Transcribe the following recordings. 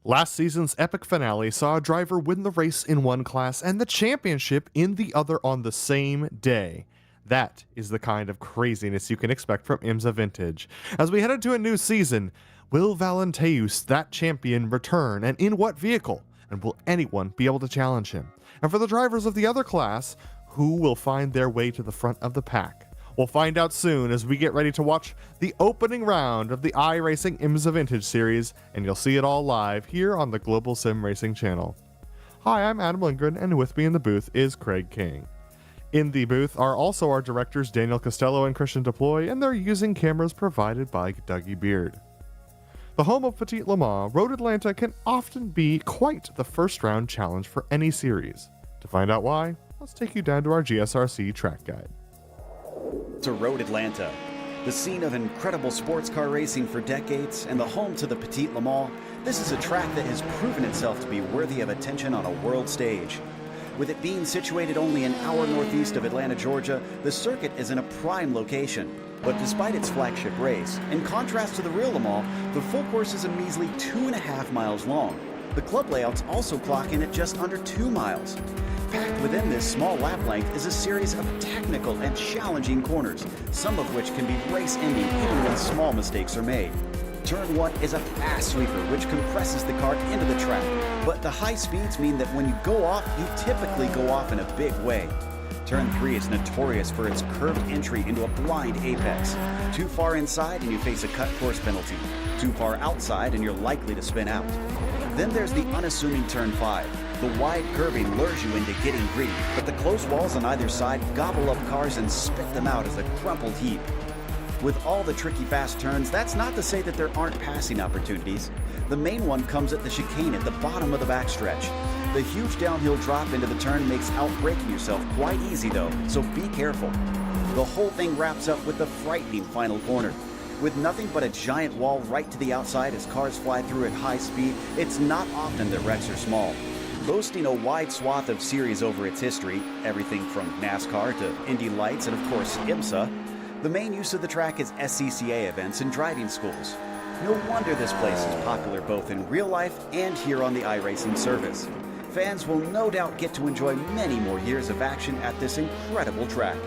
Last season's epic finale saw a driver win the race in one class and the championship in the other on the same day. That is the kind of craziness you can expect from IMSA Vintage. As we head into a new season, will Valenteus, that champion, return, and in what vehicle? And will anyone be able to challenge him? And for the drivers of the other class, who will find their way to the front of the pack? We'll find out soon as we get ready to watch the opening round of the iRacing IMSA Vintage series, and you'll see it all live here on the Global SimRacing Channel. Hi, I'm Adam Lindgren, and with me in the booth is Craig King. In the booth are also our directors Daniel Costello and Christian Deploy, and they're using cameras provided by Dougie Beard. The home of Petit Le Mans, Road Atlanta can often be quite the first round challenge for any series. To find out why, let's take you down to our GSRC track guide. To Road Atlanta, the scene of incredible sports car racing for decades and the home to the Petit Le Mans, this is a track that has proven itself to be worthy of attention on a world stage. With it being situated only an hour northeast of Atlanta, Georgia, the circuit is in a prime location. But despite its flagship race, in contrast to the real Le Mans, the full course is a measly 2.5 miles long. The club layouts also clock in at just under 2 miles. Packed within this small lap length is a series of technical and challenging corners, some of which can be race-ending even when small mistakes are made. Turn 1 is a fast sweeper which compresses the car into the track, but the high speeds mean that when you go off, you typically go off in a big way. Turn 3 is notorious for its curved entry into a blind apex. Too far inside and you face a cut course penalty. Too far outside and you're likely to spin out. Then there's the unassuming Turn 5. The wide curving lures you into getting greedy, but the close walls on either side gobble up cars and spit them out as a crumpled heap. With all the tricky fast turns, that's not to say that there aren't passing opportunities. The main one comes at the chicane at the bottom of the backstretch. The huge downhill drop into the turn makes outbraking yourself quite easy though, so be careful. The whole thing wraps up with the frightening final corner. With nothing but a giant wall right to the outside as cars fly through at high speed, it's not often that wrecks are small. Boasting a wide swath of series over its history, everything from NASCAR to Indy Lights and of course IMSA, the main use of the track is SCCA events and driving schools. No wonder this place is popular both in real life and here on the iRacing service. Fans will no doubt get to enjoy many more years of action at this incredible track.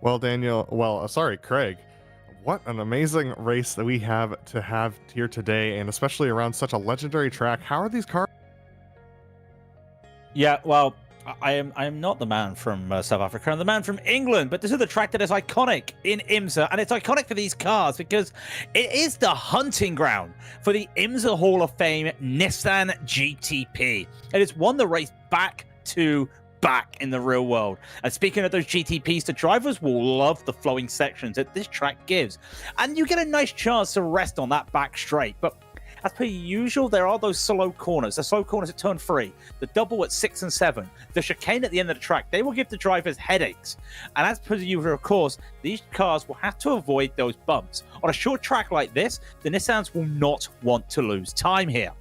Well, Craig, what an amazing race that we have here today, and especially around such a legendary track. How are these cars? Yeah, well, I am not the man from South Africa. I'm the man from England, but this is the track that is iconic in IMSA, and it's iconic for these cars because it is the hunting ground for the IMSA Hall of Fame Nissan GTP. It has won the race back in the real world. And speaking of those GTPs, the drivers will love the flowing sections that this track gives, and you get a nice chance to rest on that back straight. But as per usual, there are those slow corners. The slow corners at turn 3, the double at 6 and 7, the chicane at the end of the track. They will give the drivers headaches. And as per usual, of course, these cars will have to avoid those bumps. On a short track like this, the Nissans will not want to lose time here.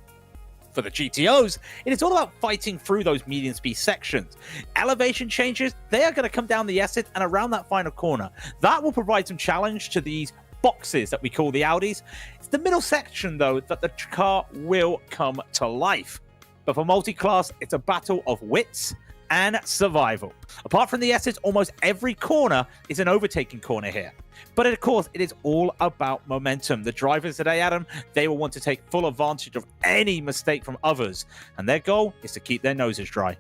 For the GTOs, it is all about fighting through those medium speed sections. Elevation changes, they are going to come down the exit and around that final corner. That will provide some challenge to these boxes that we call the Audis. It's the middle section, though, that the car will come to life. But for multi-class, it's a battle of wits and survival. Apart from the S's, almost every corner is an overtaking corner here. But of course, it is all about momentum. The drivers today, Adam, they will want to take full advantage of any mistake from others. And their goal is to keep their noses dry.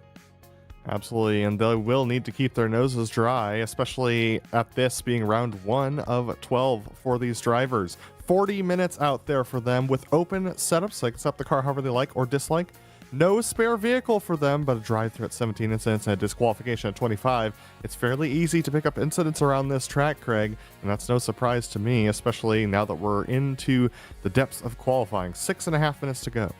Absolutely, and they will need to keep their noses dry, especially at this being round 1 of 12 for these drivers. 40 minutes out there for them with open setups. They can set up the car however they like or dislike. No spare vehicle for them, but a drive-through at 17 incidents and a disqualification at 25. It's fairly easy to pick up incidents around this track, Craig, and that's no surprise to me, especially now that we're into the depths of qualifying. 6.5 minutes to go.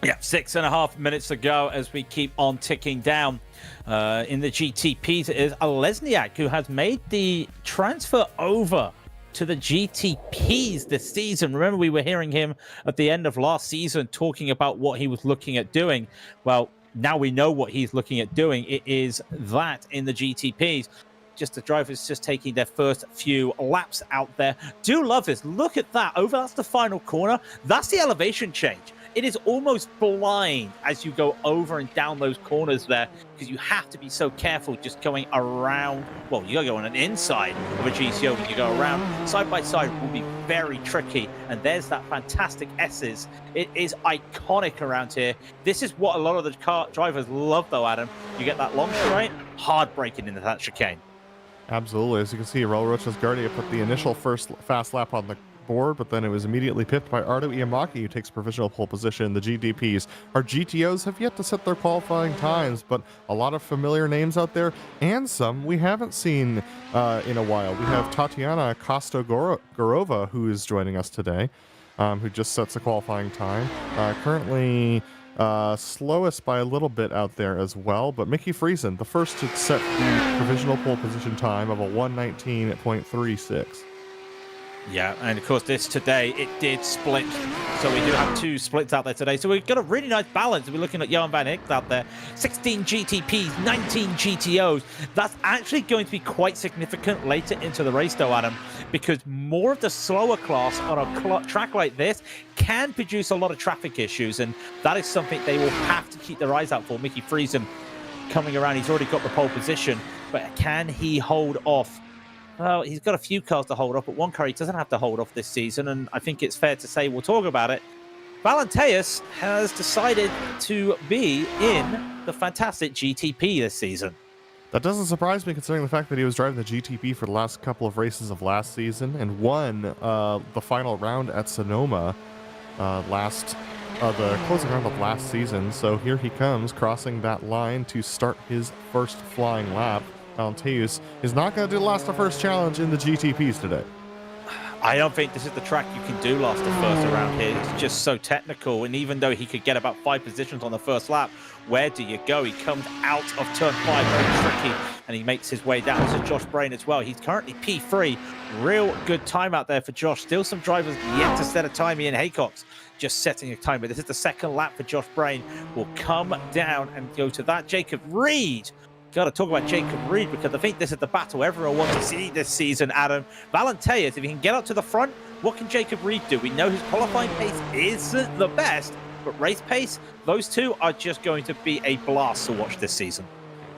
Yeah, 6.5 minutes to go as we keep on ticking down. In the GTPs, it is Lesniak who has made the transfer over to the GTPs this season. Remember, we were hearing him at the end of last season talking about what he was looking at doing. Well, now we know what he's looking at doing. It is that in the GTPs. just the drivers just taking their first few laps out there. Do love this. Look at that. Over, that's the final corner. That's the elevation change. It is almost blind as you go over and down those corners there, because you have to be so careful just going around. Well, you got to go on an inside of a GTO when you go around. Side by side will be very tricky. And there's that fantastic S's. It is iconic around here. This is what a lot of the car drivers love, though, Adam. You get that long straight, hard braking into that chicane. Absolutely. As you can see, Raul Rocha's Guardia put the initial first fast lap on the board, but then it was immediately pipped by Ardo Iamaki, who takes provisional pole position. The GDPs. Our GTOs have yet to set their qualifying times, but a lot of familiar names out there, and some we haven't seen in a while. We have Tatiana Kostogorova, who is joining us today, who just sets a qualifying time. Currently slowest by a little bit out there as well, but Mickey Friesen, the first to set the provisional pole position time of a 1:19.36. Yeah, and of course this today, it did split. So we do have two splits out there today. So we've got a really nice balance. We're looking at Johan van Hicks out there. 16 GTPs, 19 GTOs. That's actually going to be quite significant later into the race though, Adam, because more of the slower class on a track like this can produce a lot of traffic issues. And that is something they will have to keep their eyes out for. Mickey Friesen coming around. He's already got the pole position, but can he hold off? Well, he's got a few cars to hold off, but one car he doesn't have to hold off this season, and I think it's fair to say, we'll talk about it. Valenteus has decided to be in the fantastic GTP this season. That doesn't surprise me, considering the fact that he was driving the GTP for the last couple of races of last season and won the final round at Sonoma the closing round of last season. So here he comes, crossing that line to start his first flying lap. Valenteus is not going to do last to first challenge in the GTPs today. I don't think this is the track you can do last to first around here. It's just so technical, and even though he could get about 5 positions on the first lap, where do you go? He comes out of turn 5, very tricky, and he makes his way down to Josh Brain as well. He's currently P3. Real good time out there for Josh. Still some drivers yet to set a time. Ian Haycock's just setting a time, but this is the second lap for Josh Brain. Will come down and go to that. Jacob Reed. Got to talk about Jacob Reed, because I think this is the battle everyone wants to see this season, Adam. Valenteus, if he can get up to the front, what can Jacob Reed do? We know his qualifying pace isn't the best, but race pace, those two are just going to be a blast to watch this season.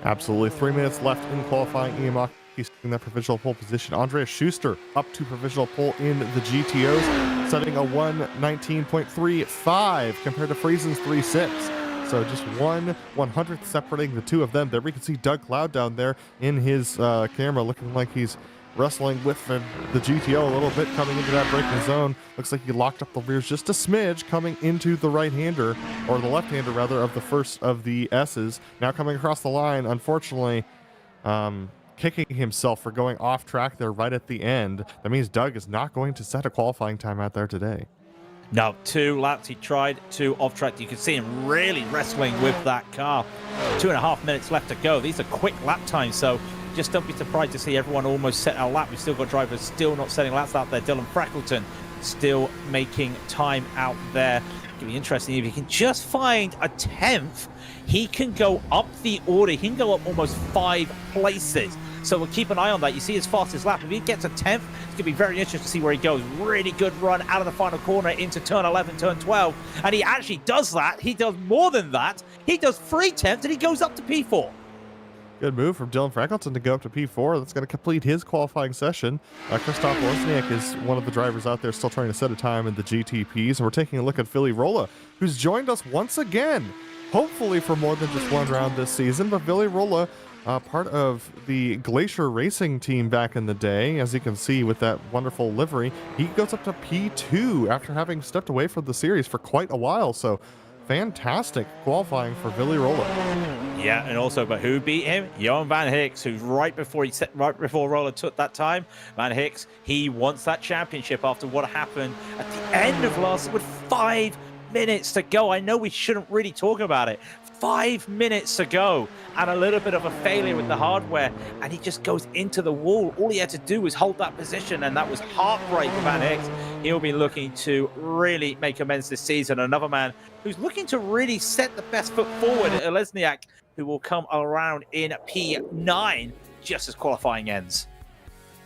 Absolutely. 3 minutes left in qualifying. Iamaki taking that provisional pole position. Andreas Schuster up to provisional pole in the GTOs, setting a 1:19.35 compared to Friesen's 3:6. So just 1/100th separating the two of them. There we can see Doug Cloud down there in his camera, looking like he's wrestling with the GTO a little bit, coming into that braking zone. Looks like he locked up the rears just a smidge, coming into the right-hander, or the left-hander rather, of the first of the S's. Now coming across the line, unfortunately, kicking himself for going off track there right at the end. That means Doug is not going to set a qualifying time out there today. No, 2 laps he tried, 2 off track. You can see him really wrestling with that car. 2.5 minutes left to go. These are quick lap times, so just don't be surprised to see everyone almost set a lap. We've still got drivers still not setting laps out there. Dylan Freckleton still making time out there. It'll be interesting if he can just find a 10th. He can go up the order. He can go up almost 5 places. So we'll keep an eye on that. You see his fastest lap. If he gets a 10th, it's going to be very interesting to see where he goes. Really good run out of the final corner into turn 11, turn 12. And he actually does that. He does more than that. He does 3 tenths and he goes up to P4. Good move from Dylan Freckleton to go up to P4. That's going to complete his qualifying session. Christoph Wozniak is one of the drivers out there still trying to set a time in the GTPs. And we're taking a look at Philly Rolla, who's joined us once again, hopefully for more than just one round this season. But Philly Rolla, part of the Glacier Racing team back in the day, as you can see with that wonderful livery. He goes up to P2 after having stepped away from the series for quite a while. So fantastic qualifying for Billy Rolla. Yeah, and also, but who beat him? Johan van Hicks, who's right before Roller took that time. Van Hicks, he wants that championship after what happened at the end of last with 5 minutes to go. I know we shouldn't really talk about it. 5 minutes to go and a little bit of a failure with the hardware, and he just goes into the wall. All he had to do was hold that position, and that was heartbreak for Van Hicks. He'll be looking to really make amends this season. Another man who's looking to really set the best foot forward, Lesniak, who will come around in P9. just as qualifying ends.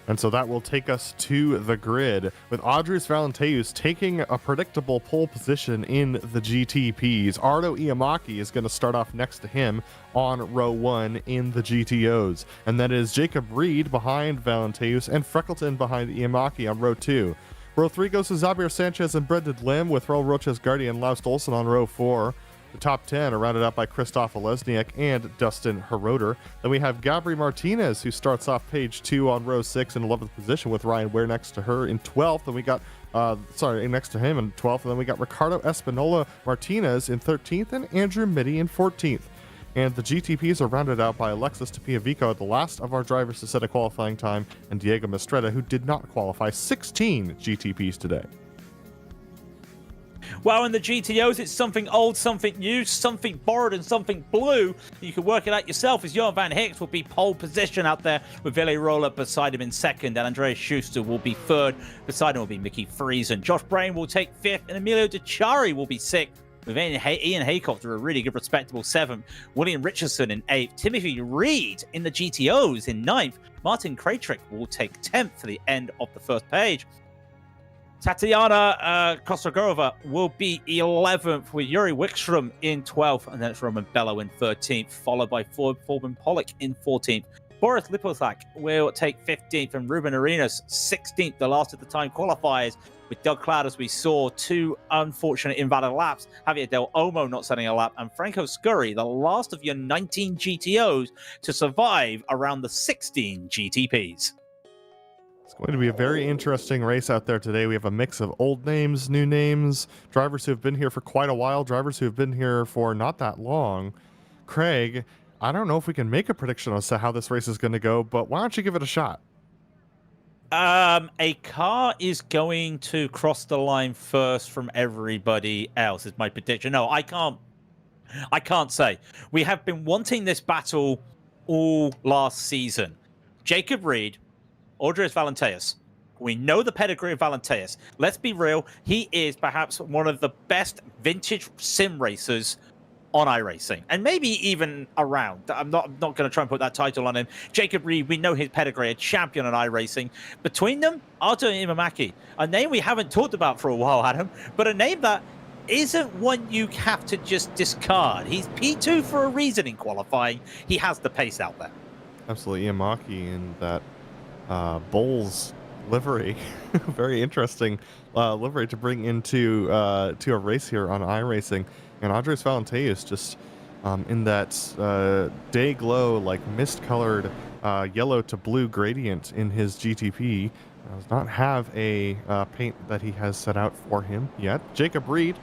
And so that will take us to the grid, with Audrius Valenteus taking a predictable pole position in the GTPs. Ardo Iamaki is going to start off next to him on row 1 in the GTOs. And that is Jacob Reed behind Valenteus and Freckleton behind Iamaki on row 2. Row 3 goes to Xavier Sanchez and Brendan Lim, with Raul Roches Guardi and Laust Olsen on row 4. The top 10 are rounded out by Christoph Olesniak and Dustin Heroder. Then we have Gabri Martinez, who starts off page 2 on row 6 in 11th position, with Ryan Ware next to her in 12th. Then we got, next to him in 12th. And then we got Ricardo Espinola Martinez in 13th and Andrew Mitty in 14th. And the GTPs are rounded out by Alexis Tapiavico, the last of our drivers to set a qualifying time, and Diego Mistretta, who did not qualify. 16 GTPs today. Well, in the GTOs, it's something old, something new, something borrowed, and something blue. You can work it out yourself, as Johan Van Hicks will be pole position out there, with Ville Roller beside him in second, and Andreas Schuster will be third. Beside him will be Mickey Friesen. Josh Brain will take fifth, and Emilio Dicciari will be sixth, with Ian Haycock to a really good, respectable seventh. William Richardson in eighth. Timothy Reed in the GTOs in ninth. Martin Krajcik will take 10th for the end of the first page. Tatiana Kostogorova will be 11th, with Yuri Wickstrom in 12th, and then it's Roman Bello in 13th, followed by Forbin Pollock in 14th. Boris Lipothak will take 15th, and Ruben Arenas 16th, the last of the time qualifiers, with Doug Cloud, as we saw, 2 unfortunate invalid laps, Javier Del Olmo not setting a lap, and Franco Scurry, the last of your 19 GTOs to survive around the 16 GTPs. It's going to be a very interesting race out there today. We have a mix of old names, new names, drivers who have been here for quite a while, drivers who have been here for not that long. Craig, I don't know if we can make a prediction as to how this race is going to go, but why don't you give it a shot? A car is going to cross the line first from everybody else, is my prediction. No, I can't say. We have been wanting this battle all last season. Jacob Reed, Audrius Valenteus. We know the pedigree of Valenteus. Let's be real. He is perhaps one of the best vintage sim racers on iRacing, and maybe even around. I'm not going to try and put that title on him. Jacob Reed, we know his pedigree, a champion on iRacing. Between them, Arto Imamaki, a name we haven't talked about for a while, Adam, but a name that isn't one you have to just discard. He's P2 for a reason in qualifying. He has the pace out there. Absolutely, Imamaki in that Bulls livery. Very interesting livery to bring into to a race here on iRacing. And Audrius Valenteus just in that day glow, like mist-colored yellow to blue gradient in his GTP. Does not have a paint that he has set out for him yet. Jacob Reed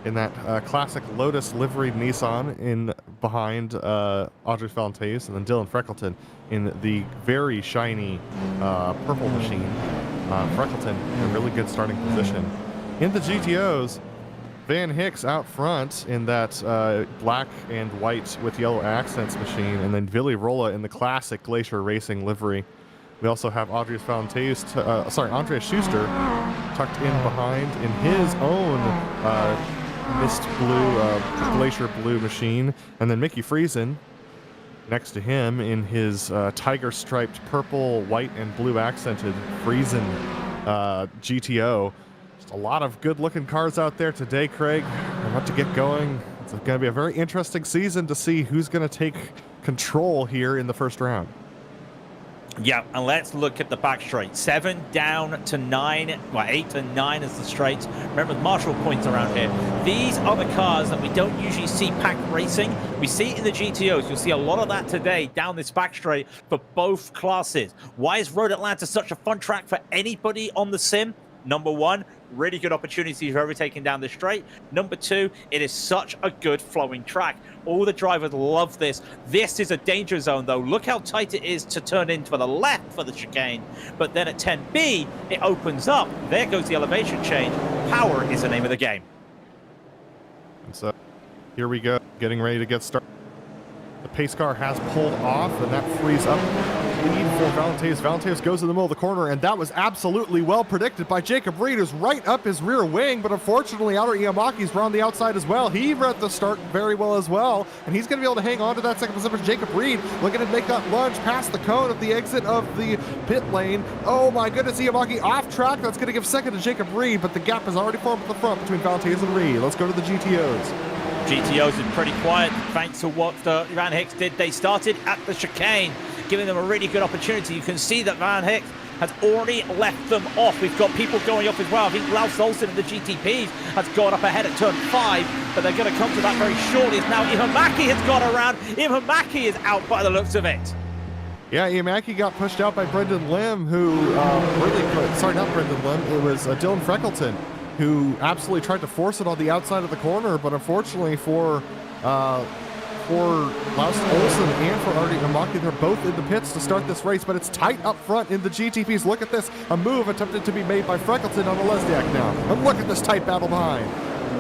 in that classic Lotus liveried Nissan in behind Audrius Valenteus, and then Dylan Freckleton in the very shiny purple machine. Freckleton in a really good starting position. In the GTOs, Van Hicks out front in that black and white with yellow accents machine, and then Villy Rolla in the classic Glacier Racing livery. We also have Andreas Schuster tucked in behind in his own mist blue, glacier blue machine, and then Mickey Friesen next to him in his tiger striped purple, white, and blue accented Friesen GTO. Just a lot of good looking cars out there today, Craig. We're about to get going. It's going to be a very interesting season to see who's going to take control here in the first round. Yeah, and let's look at the back straight. 7 down to 9, well, 8 to 9 is the straight. Remember the Marshall points around here. These are the cars that we don't usually see pack racing. We see it in the GTOs. You'll see a lot of that today down this back straight for both classes. Why is Road Atlanta such a fun track for anybody on the sim? Number one, really good opportunity for overtaking down the straight. Number two, it is such a good flowing track. All the drivers love this. This is a danger zone, though. Look how tight it is to turn in to the left for the chicane. But then at 10B, it opens up. There goes the elevation change. Power is the name of the game. And so here we go, getting ready to get started. The pace car has pulled off, and that frees up lead for Valenteus. Valenteus goes in the middle of the corner, and that was absolutely well predicted by Jacob Reed, who's right up his rear wing, but unfortunately, Outer Iamaki's around the outside as well. He read the start very well as well, and he's going to be able to hang on to that second position. Jacob Reed looking to make that lunge past the cone of the exit of the pit lane. Oh my goodness, Iamaki off track. That's going to give second to Jacob Reed, but the gap has already formed at the front between Valenteus and Reed. Let's go to the GTOs. GTOs is pretty quiet thanks to what Van Hicks did. They started at the chicane, giving them a really good opportunity. You can see that Van Hicks has already left them off. We've got people going off as well. I think Laus Olsen and the GTPs has gone up ahead at turn 5, but they're going to come to that very shortly. It's now Iamaki has gone around. Iamaki is out by the looks of it. Yeah, Iamaki got pushed out by Brendan Lim, who sorry, not Brendan Lim, it was Dylan Freckleton, who absolutely tried to force it on the outside of the corner, but unfortunately for Laus Olsen and for Artie Iamaki, they're both in the pits to start this race, but it's tight up front in the GTPs. Look at this, a move attempted to be made by Freckleton on the Lesniak now, and look at this tight battle behind.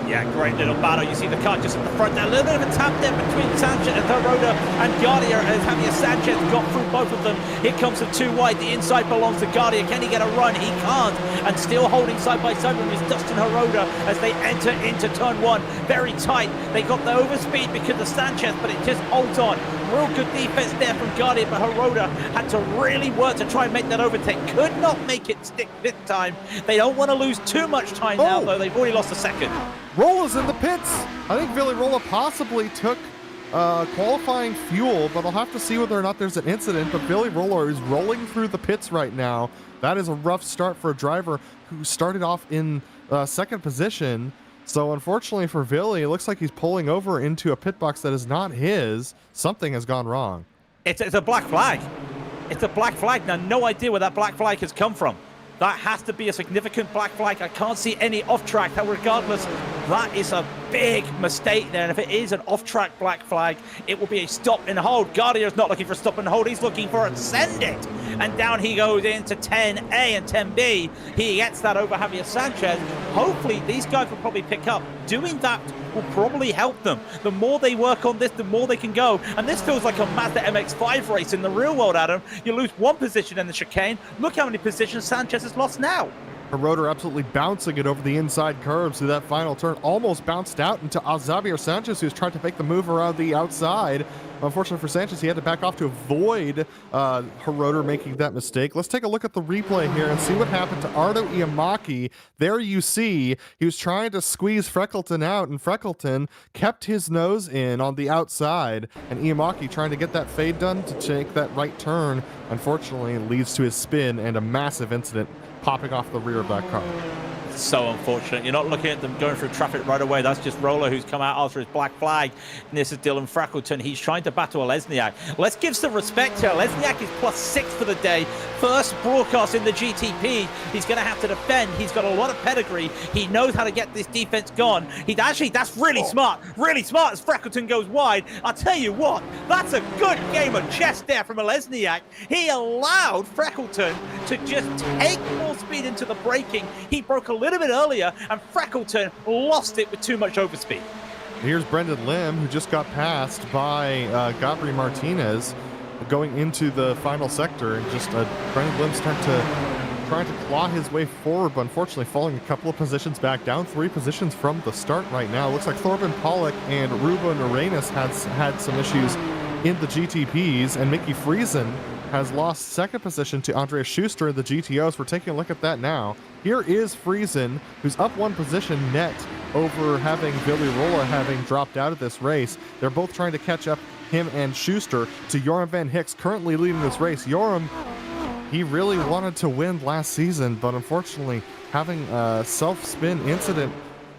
Yeah, great little battle. You see the car just at the front there. A little bit of a tap there between Sanchez and Hiroda and Gardia as Javier Sanchez got through both of them. Here comes the two wide. The inside belongs to Gardia. Can he get a run? He can't. And still holding side by side with him is Dustin Hiroda as they enter into turn 1. Very tight. They got the overspeed because of Sanchez, but it just holds on. Real good defense there from Gardia, but Hiroda had to really work to try and make that overtake. Could not make it stick this time. They don't want to lose too much time now, though. They've already lost a second. Rolla's in the pits. I think Billy Rolla possibly took qualifying fuel, but I'll have to see whether or not there's an incident. But Billy Rolla is rolling through the pits right now. That is a rough start for a driver who started off in second position. So unfortunately for Billy, it looks like he's pulling over into a pit box that is not his. Something has gone wrong. It's a black flag. It's a black flag. Now, no idea where that black flag has come from. That has to be a significant black flag. I can't see any off-track. Regardless, that is a big mistake there. And if it is an off-track black flag, it will be a stop and hold. Guardia is not looking for a stop and hold. He's looking for a send it. And down he goes into 10A and 10B. He gets that over Javier Sanchez. Hopefully, these guys will probably pick up. Doing that will probably help them. The more they work on this, the more they can go. And this feels like a Mazda MX-5 race in the real world, Adam. You lose one position in the chicane. Look how many positions Sanchez has lost now. Hiroda absolutely bouncing it over the inside curves through that final turn. Almost bounced out into Xavier Sanchez, who's trying to make the move around the outside. Unfortunately for Sanchez, he had to back off to avoid Hiroda making that mistake. Let's take a look at the replay here and see what happened to Ardo Iamaki. There you see he was trying to squeeze Freckleton out, and Freckleton kept his nose in on the outside, and Iamaki trying to get that fade done to take that right turn. Unfortunately, it leads to his spin and a massive incident popping off the rear of that car. So unfortunate. You're not looking at them going through traffic right away. That's just Roller who's come out after his black flag. And this is Dylan Freckleton. He's trying to battle a Lesniak. Let's give some respect here. Lesniak is +6 for the day. First broadcast in the GTP. He's going to have to defend. He's got a lot of pedigree. He knows how to get this defense gone. That's really smart. Really smart as Freckleton goes wide. I'll tell you what, that's a good game of chess there from a Lesniak. He allowed Freckleton to just take more speed into the braking. He broke a little bit earlier, and Freckleton lost it with too much overspeed. Here's Brendan Lim, who just got passed by Gabri Martinez going into the final sector, and just Brendan Lim's trying to claw his way forward, but unfortunately falling a couple of positions back, down 3 positions from the start right now. Looks like Thorben Pollock and Ruben Arenas has had some issues in the GTPs, and Mickey Friesen has lost second position to Andreas Schuster in the GTOs. We're taking a look at that now. Here is Friesen, who's up 1 position net over having Billy Rolla having dropped out of this race. They're both trying to catch up, him and Schuster, to Joram Van Hicks, currently leading this race. Joram, he really wanted to win last season, but unfortunately having a self-spin incident,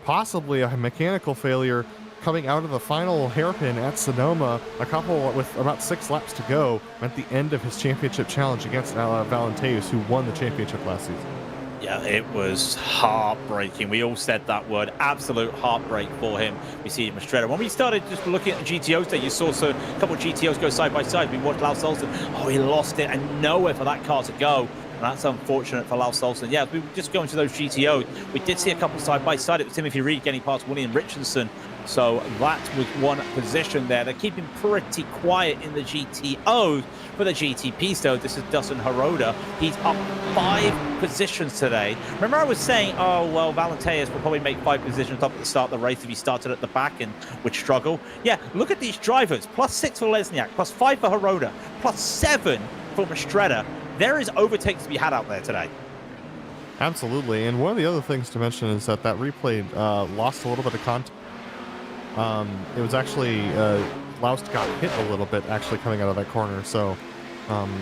possibly a mechanical failure, coming out of the final hairpin at Sonoma, with about 6 laps to go, meant the end of his championship challenge against Valenteus, who won the championship last season. Yeah, it was heartbreaking. We all said that word. Absolute heartbreak for him. We see him shredded. When we started just looking at the GTOs there, you saw a couple of GTOs go side by side. We watched Laus Olsen. Oh, he lost it, and nowhere for that car to go. And that's unfortunate for Laus Olsen. Yeah, we were just going to those GTOs. We did see a couple side by side. It was Timothy Reed getting past William Richardson. So that was one position there. They're keeping pretty quiet in the GTOs. For the GTPs, though, this is Dustin Hirota. He's up 5 positions today. Remember I was saying, oh, well, Valenteus will probably make 5 positions up at the start of the race if he started at the back and would struggle. Yeah, look at these drivers. +6 for Lesniak, +5 for Hirota, +7 for Mastretta. There is overtakes to be had out there today. Absolutely. And one of the other things to mention is that replay lost a little bit of content. It was actually Laust got hit a little bit actually coming out of that corner, so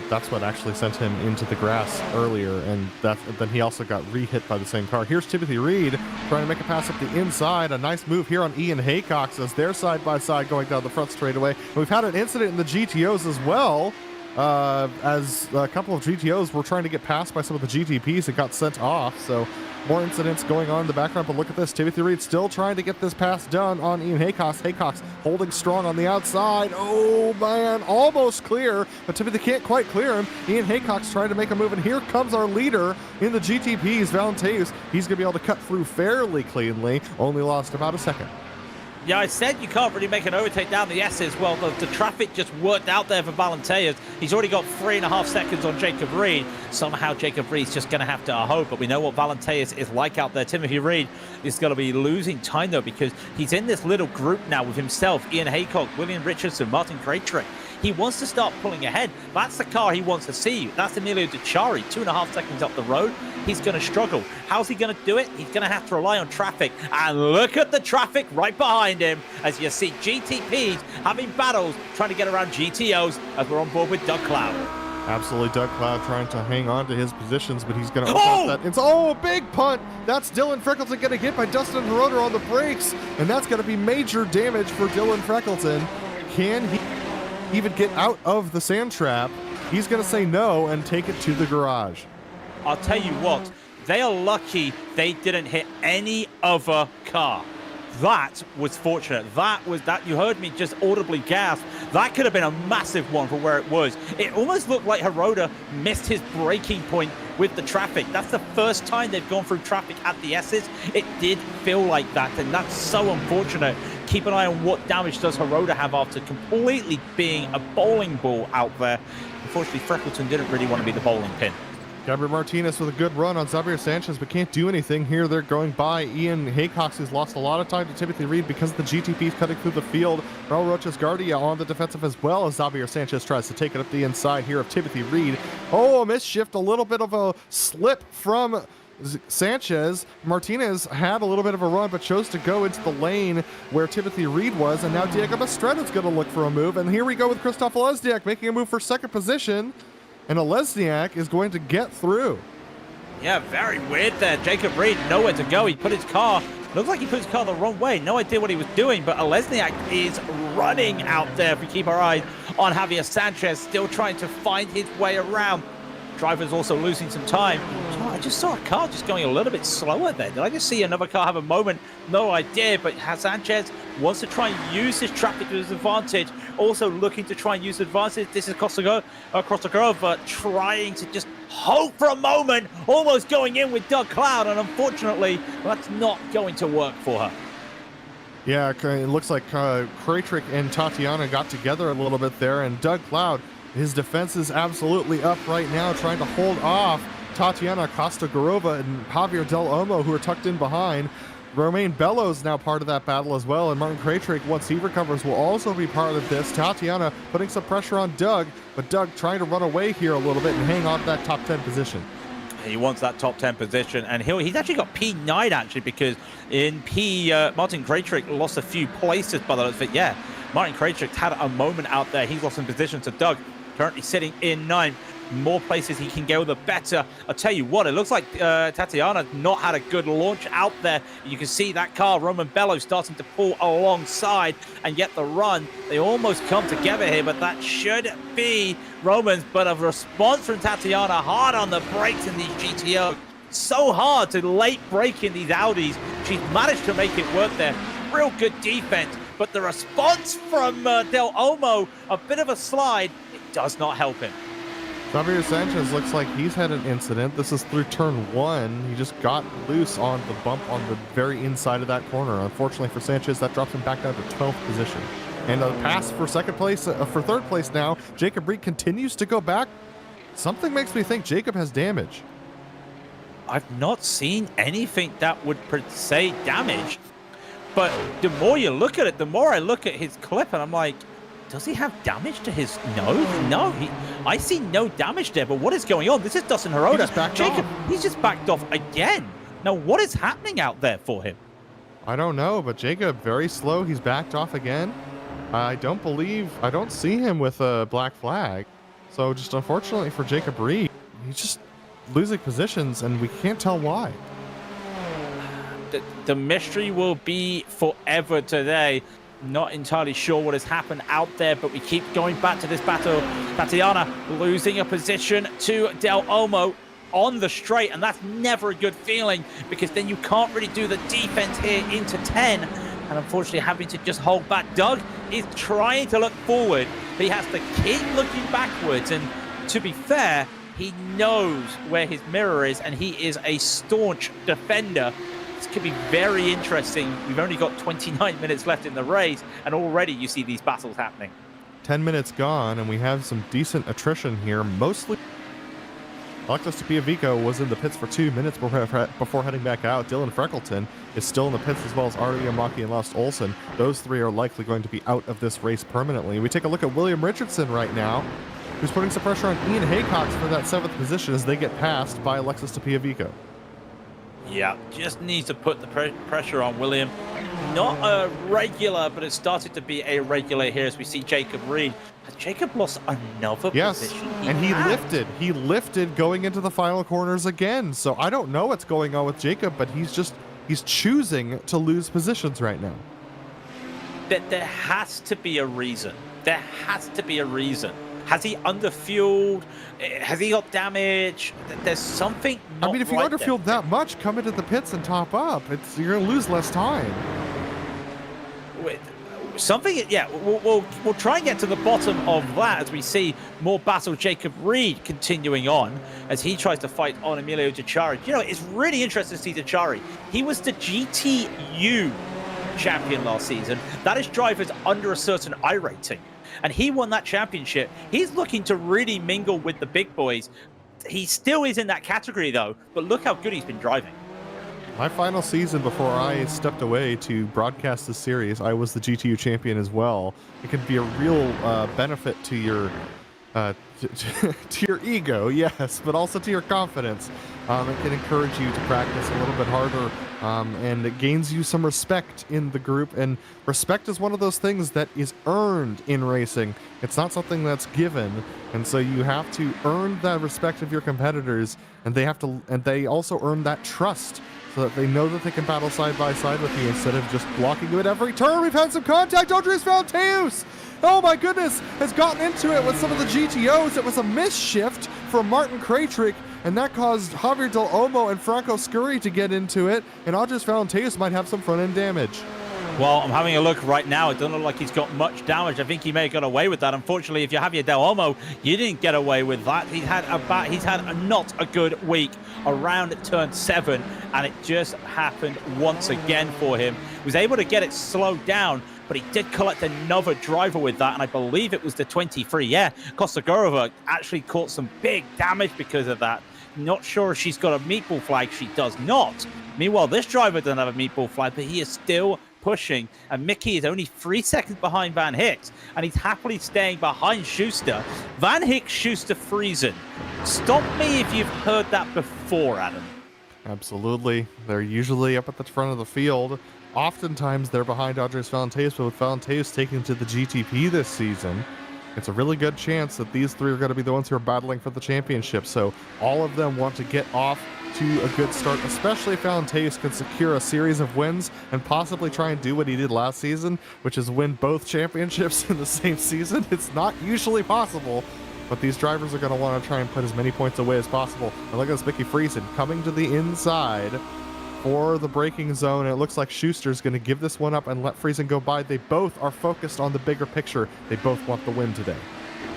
that's what actually sent him into the grass earlier, and then he also got re-hit by the same car. Here's Timothy Reed trying to make a pass up the inside. A nice move here on Ian Haycox as they're side by side going down the front straightaway. And we've had an incident in the GTOs as well, as a couple of GTOs were trying to get passed by some of the GTPs that got sent off. So more incidents going on in the background, but look at this. Timothy Reed still trying to get this pass done on Ian Haycox. Haycox holding strong on the outside. Oh, man, almost clear, but Timothy can't quite clear him. Ian Haycox trying to make a move, and here comes our leader in the GTPs, Valenteus. He's going to be able to cut through fairly cleanly. Only lost about a second. Yeah, I said you can't really make an overtake down the S's. Well, the traffic just worked out there for Valenteus. He's already got 3.5 seconds on Jacob Reed. Somehow Jacob Reed's just going to have to hope, but we know what Valenteus is like out there. Timothy Reed is going to be losing time, though, because he's in this little group now with himself, Ian Haycock, William Richardson, Martin Krajcik. He wants to start pulling ahead. That's the car he wants to see. That's Emilio Ducciari, 2.5 seconds up the road. He's going to struggle. How's he going to do it? He's going to have to rely on traffic. And look at the traffic right behind him as you see GTPs having battles trying to get around GTOs as we're on board with Doug Cloud. Absolutely, Doug Cloud trying to hang on to his positions, but he's going to open up that. It's a big punt. That's Dylan Freckleton getting hit by Dustin Hirota on the brakes, and that's going to be major damage for Dylan Freckleton. Can he even get out of the sand trap? He's going to say no and take it to the garage. I'll tell you what, they are lucky they didn't hit any other car. That was fortunate. That you heard me just audibly gasp. That could have been a massive one for where it was. It almost looked like Hirota missed his braking point with the traffic. That's the first time they've gone through traffic at the S's. It did feel like that, and that's so unfortunate. Keep an eye on what damage does Hirota have after completely being a bowling ball out there. Unfortunately, Freckleton didn't really want to be the bowling pin. Gabriel Martinez with a good run on Xavier Sanchez, but can't do anything here. They're going by Ian Haycox, who's lost a lot of time to Timothy Reed because of the GTPs cutting through the field. Raul Roches Guardia on the defensive as well as Xavier Sanchez tries to take it up the inside here of Timothy Reed. Oh, a misshift, a little bit of a slip from Sanchez. Martinez had a little bit of a run, but chose to go into the lane where Timothy Reed was, and now Diego Mastretta's going to look for a move. And here we go with Krzysztof Lesniak making a move for second position. And Lesniak is going to get through. Yeah, very weird there. Jacob Reed, nowhere to go. He put his car, looks like he put his car the wrong way. No idea what he was doing, but Lesniak is running out there. If we keep our eyes on Javier Sanchez, still trying to find his way around. Driver's also losing some time. I just saw a car just going a little bit slower there. Did I just see another car have a moment? No idea, but Sanchez wants to try and use his traffic to his advantage. Also looking to try and use advantage. This is Kostogorova trying to just hope for a moment, almost going in with Doug Cloud, and unfortunately, that's not going to work for her. Yeah, it looks like Krajcik and Tatiana got together a little bit there, and Doug Cloud, his defense is absolutely up right now, trying to hold off Tatiana Kostogorova and Javier Del Olmo, who are tucked in behind. Romain Bellows now part of that battle as well, and Martin Krajcik, once he recovers, will also be part of this. Tatiana putting some pressure on Doug, but Doug trying to run away here a little bit and hang on to that top 10 position. He wants that top 10 position, and he's actually got P9 actually, because in Martin Krajcik lost a few places by the looks of it. Yeah, Martin Krajcik had a moment out there. He's lost some position to Doug, currently sitting in 9th. More places he can go, the better. I'll tell you what, it looks like Tatiana not had a good launch out there. You can see that car, Roman Bello, starting to pull alongside and get the run. They almost come together here, but that should be Roman's. But a response from Tatiana, hard on the brakes in these GTO. So hard to late brake in these Audis. She's managed to make it work there. Real good defense, but the response from Del Olmo, a bit of a slide, it does not help him. Javier Sanchez looks like he's had an incident. This is through turn 1. He just got loose on the bump on the very inside of that corner. Unfortunately for Sanchez, that drops him back down to 12th position. And a pass for second place, for third place now. Jacob Reed continues to go back. Something makes me think Jacob has damage. I've not seen anything that would say damage, but the more you look at it, the more I look at his clip and I'm like, does he have damage to his nose? No, I see no damage there, but what is going on? This is Dustin Hirota. Jacob, he's just backed off again. Now, what is happening out there for him? I don't know, but Jacob, very slow. He's backed off again. I don't see him with a black flag. So just unfortunately for Jacob Reed, he's just losing positions and we can't tell why. The mystery will be forever today. Not entirely sure what has happened out there, but we keep going back to this battle. Tatiana losing a position to Del Olmo on the straight, and that's never a good feeling because then you can't really do the defense here into 10, and unfortunately having to just hold back. Doug is trying to look forward, but he has to keep looking backwards, and to be fair, he knows where his mirror is, and he is a staunch defender. This could be very interesting. We've only got 29 minutes left in the race, and already you see these battles happening. 10 minutes gone, and we have some decent attrition here. Mostly, Alexis Tapiavico was in the pits for 2 minutes before heading back out. Dylan Freckleton is still in the pits, as well as Artie Yamaki and Lost Olsen. Those three are likely going to be out of this race permanently. We take a look at William Richardson right now, who's putting some pressure on Ian Haycox for that 7th position as they get passed by Alexis Tapiavico. Yeah, just needs to put the pressure on William. Not a regular, but it started to be a regular here as we see Jacob Reed. Has Jacob lost another position? And he lifted going into the final corners again. So I don't know what's going on with Jacob, but he's choosing to lose positions right now. There has to be a reason. There has to be a reason. Has he underfueled? Has he got damage? There's something not I mean, if you right underfueled there. that much, come into the pits and top up. You're going to lose less time. Yeah, we'll try and get to the bottom of that as we see more battle Jacob Reed continuing on as he tries to fight on Emilio Dechari. You know, it's really interesting to see Dechari. He was the GTU champion last season. That is drivers under a certain iRating. And he won that championship. He's looking to really mingle with the big boys. He still is in that category, though. But look how good he's been driving. My final season before I stepped away to broadcast this series, I was the GTU champion as well. It can be a real benefit to your to your ego, yes, but also to your confidence. It can encourage you to practice a little bit harder, and it gains you some respect in the group. And respect is one of those things that is earned in racing. It's not something that's given, and so you have to earn that respect of your competitors, and they also earn that trust, so that they know that they can battle side by side with you instead of just blocking you at every turn. We've had some contact. Andres Valteus, oh my goodness, has gotten into it with some of the GTOs. It was a misshift from Martin Krajcik, and that caused Javier Del Olmo and Franco Scurry to get into it, and Andres Valteus might have some front-end damage. Well, I'm having a look right now. It doesn't look like he's got much damage. I think he may have got away with that. Unfortunately, if you have your Del Olmo, you didn't get away with that. He's had not a good week around turn 7, and it just happened once again for him. He was able to get it slowed down, but he did collect another driver with that, and I believe it was the 23. Yeah, Kostogorova actually caught some big damage because of that. Not sure if she's got a meatball flag. She does not. Meanwhile, this driver doesn't have a meatball flag, but he is still pushing, and Mickey is only 3 seconds behind Van Hicks, and he's happily staying behind Schuster. Van Hicks, Schuster, Friesen. Stop me if you've heard that before, Adam. Absolutely. They're usually up at the front of the field. Oftentimes they're behind Andres Valteus, but with Valteus taking to the GTP this season, it's a really good chance that these three are going to be the ones who are battling for the championship. So all of them want to get off to a good start, especially if Valteus can secure a series of wins and possibly try and do what he did last season, which is win both championships in the same season. It's not usually possible, but these drivers are going to want to try and put as many points away as possible. And look at this, Mickey Friesen coming to the inside for the braking zone. It looks like Schuster's going to give this one up and let Friesen go by. They both are focused on the bigger picture. They both want the win today.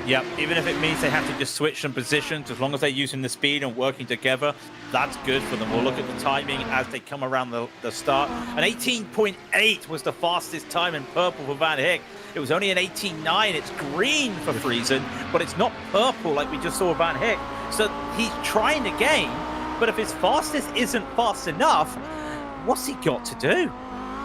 Yep, even if it means they have to just switch some positions, as long as they're using the speed and working together, that's good for them. We'll look at the timing as they come around the start. An 18.8 was the fastest time in purple for Van Hick. It was only an 18.9. It's green for Friesen, but it's not purple like we just saw Van Hick. So he's trying to gain, but if his fastest isn't fast enough, what's he got to do?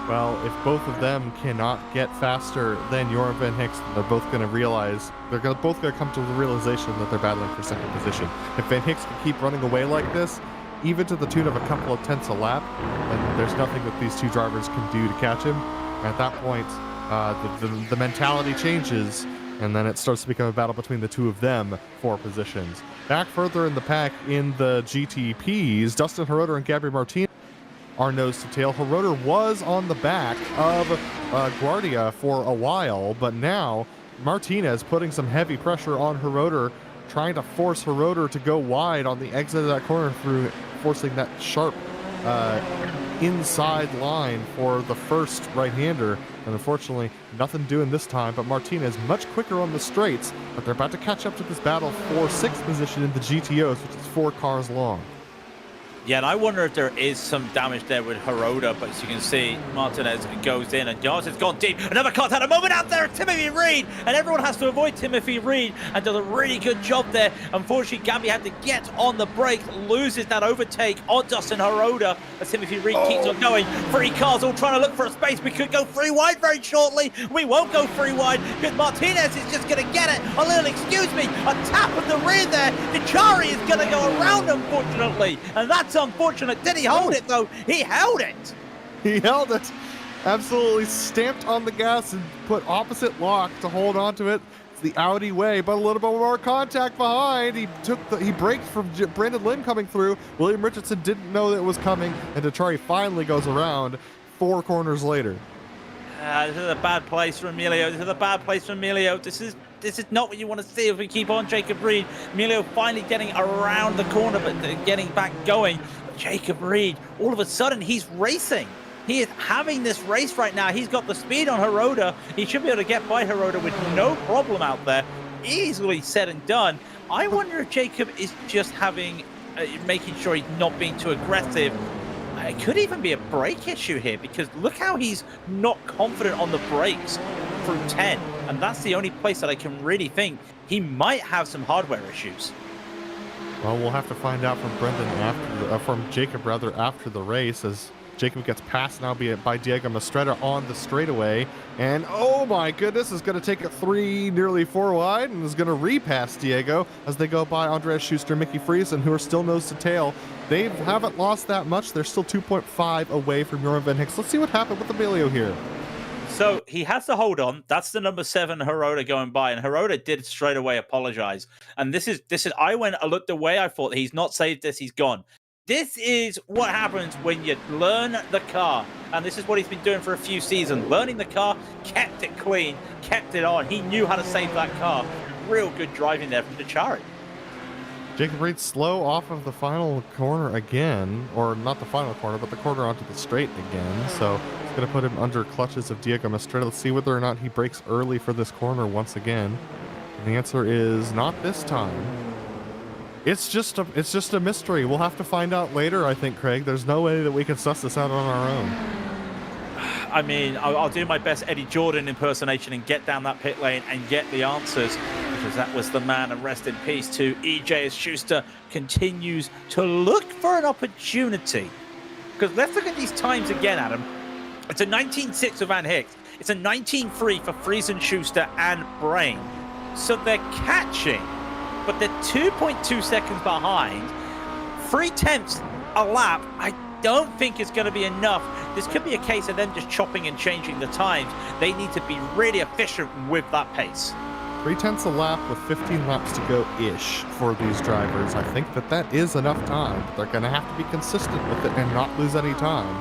Well, if both of them cannot get faster than Jorn Van Hicks, they're both going to realize, both going to come to the realization that they're battling for second position. If Van Hicks can keep running away like this, even to the tune of a couple of tenths a lap, then there's nothing that these two drivers can do to catch him. At that point, the mentality changes, and then it starts to become a battle between the two of them for positions. Back further in the pack in the GTPs, Dustin Hirota and Gabriel Martinez are nose to tail. Hirota was on the back of Guardia for a while, but now Martinez putting some heavy pressure on Hirota, trying to force Hirota to go wide on the exit of that corner through forcing that sharp inside line for the first right-hander. And unfortunately, nothing doing this time, but Martinez much quicker on the straights, but they're about to catch up to this battle for sixth position in the GTOs, which is 4 cars long. Yeah, and I wonder if there is some damage there with Hirota, but as you can see, Martinez goes in and Jones has gone deep. Another contact, a moment out there, Timothy Reed, and everyone has to avoid Timothy Reed and does a really good job there. Unfortunately, Gabby had to get on the brakes, loses that overtake on Dustin Hirota as Timothy Reed keeps on going. 3 cars all trying to look for a space. We could go 3 wide very shortly. We won't go 3 wide because Martinez is just going to get it. A little, excuse me, a tap of the rear there. Vichari is going to go around, unfortunately, and that's unfortunate. Did he hold it though? He held it. He held it. Absolutely stamped on the gas and put opposite lock to hold on to it. It's the Audi way, but a little bit more contact behind. He braked from Brandon Lynn coming through. William Richardson didn't know that it was coming, and Detroit finally goes around 4 corners later. This is a bad place for Emilio. This is a bad place for Emilio. This is not what you want to see if we keep on Jacob Reed. Emilio finally getting around the corner, but getting back going. But Jacob Reed, all of a sudden, he's racing. He is having this race right now. He's got the speed on Hirota. He should be able to get by Hirota with no problem out there. Easily said and done. I wonder if Jacob is just having, making sure he's not being too aggressive. It could even be a brake issue here because look how he's not confident on the brakes through 10. And that's the only place that I can really think he might have some hardware issues. Well, we'll have to find out from Jacob after the race, as Jacob gets passed now by Diego Mastretta on the straightaway. And oh my goodness, is going to take it 3, nearly 4 wide, and is going to repass Diego as they go by Andreas Schuster, Mickey Friesen, who are still nose to tail. They haven't lost that much. They're still 2.5 away from Jorn Van Hicks. Let's see what happened with Emilio here. So he has to hold on. That's the number 7 Hirota going by, and Hirota did straight away apologize. And this is I looked away. I thought he's not saved this. He's gone. This is what happens when you learn the car. And this is what he's been doing for a few seasons. Learning the car, kept it clean, kept it on. He knew how to save that car. Real good driving there from Vichari. Jacob Reed slow off of the final corner again, or not the final corner, but the corner onto the straight again. So it's going to put him under clutches of Diego Mastretta. Let's see whether or not he brakes early for this corner once again. And the answer is not this time. It's just a mystery. We'll have to find out later, I think, Craig. There's no way that we can suss this out on our own. I mean, I'll do my best Eddie Jordan impersonation and get down that pit lane and get the answers, because that was the man, and rest in peace to EJ as Schuster continues to look for an opportunity. Because let's look at these times again, Adam. It's a 19.6 for Van Hicks. It's a 19.3 for Friesen, Schuster, and Brain. So they're catching, but they're 2.2 seconds behind. 0.3 a lap. I don't think it's going to be enough. This could be a case of them just chopping and changing the times. They need to be really efficient with that pace. 0.3 a lap with 15 laps to go-ish for these drivers. I think that is enough time, but they're going to have to be consistent with it and not lose any time.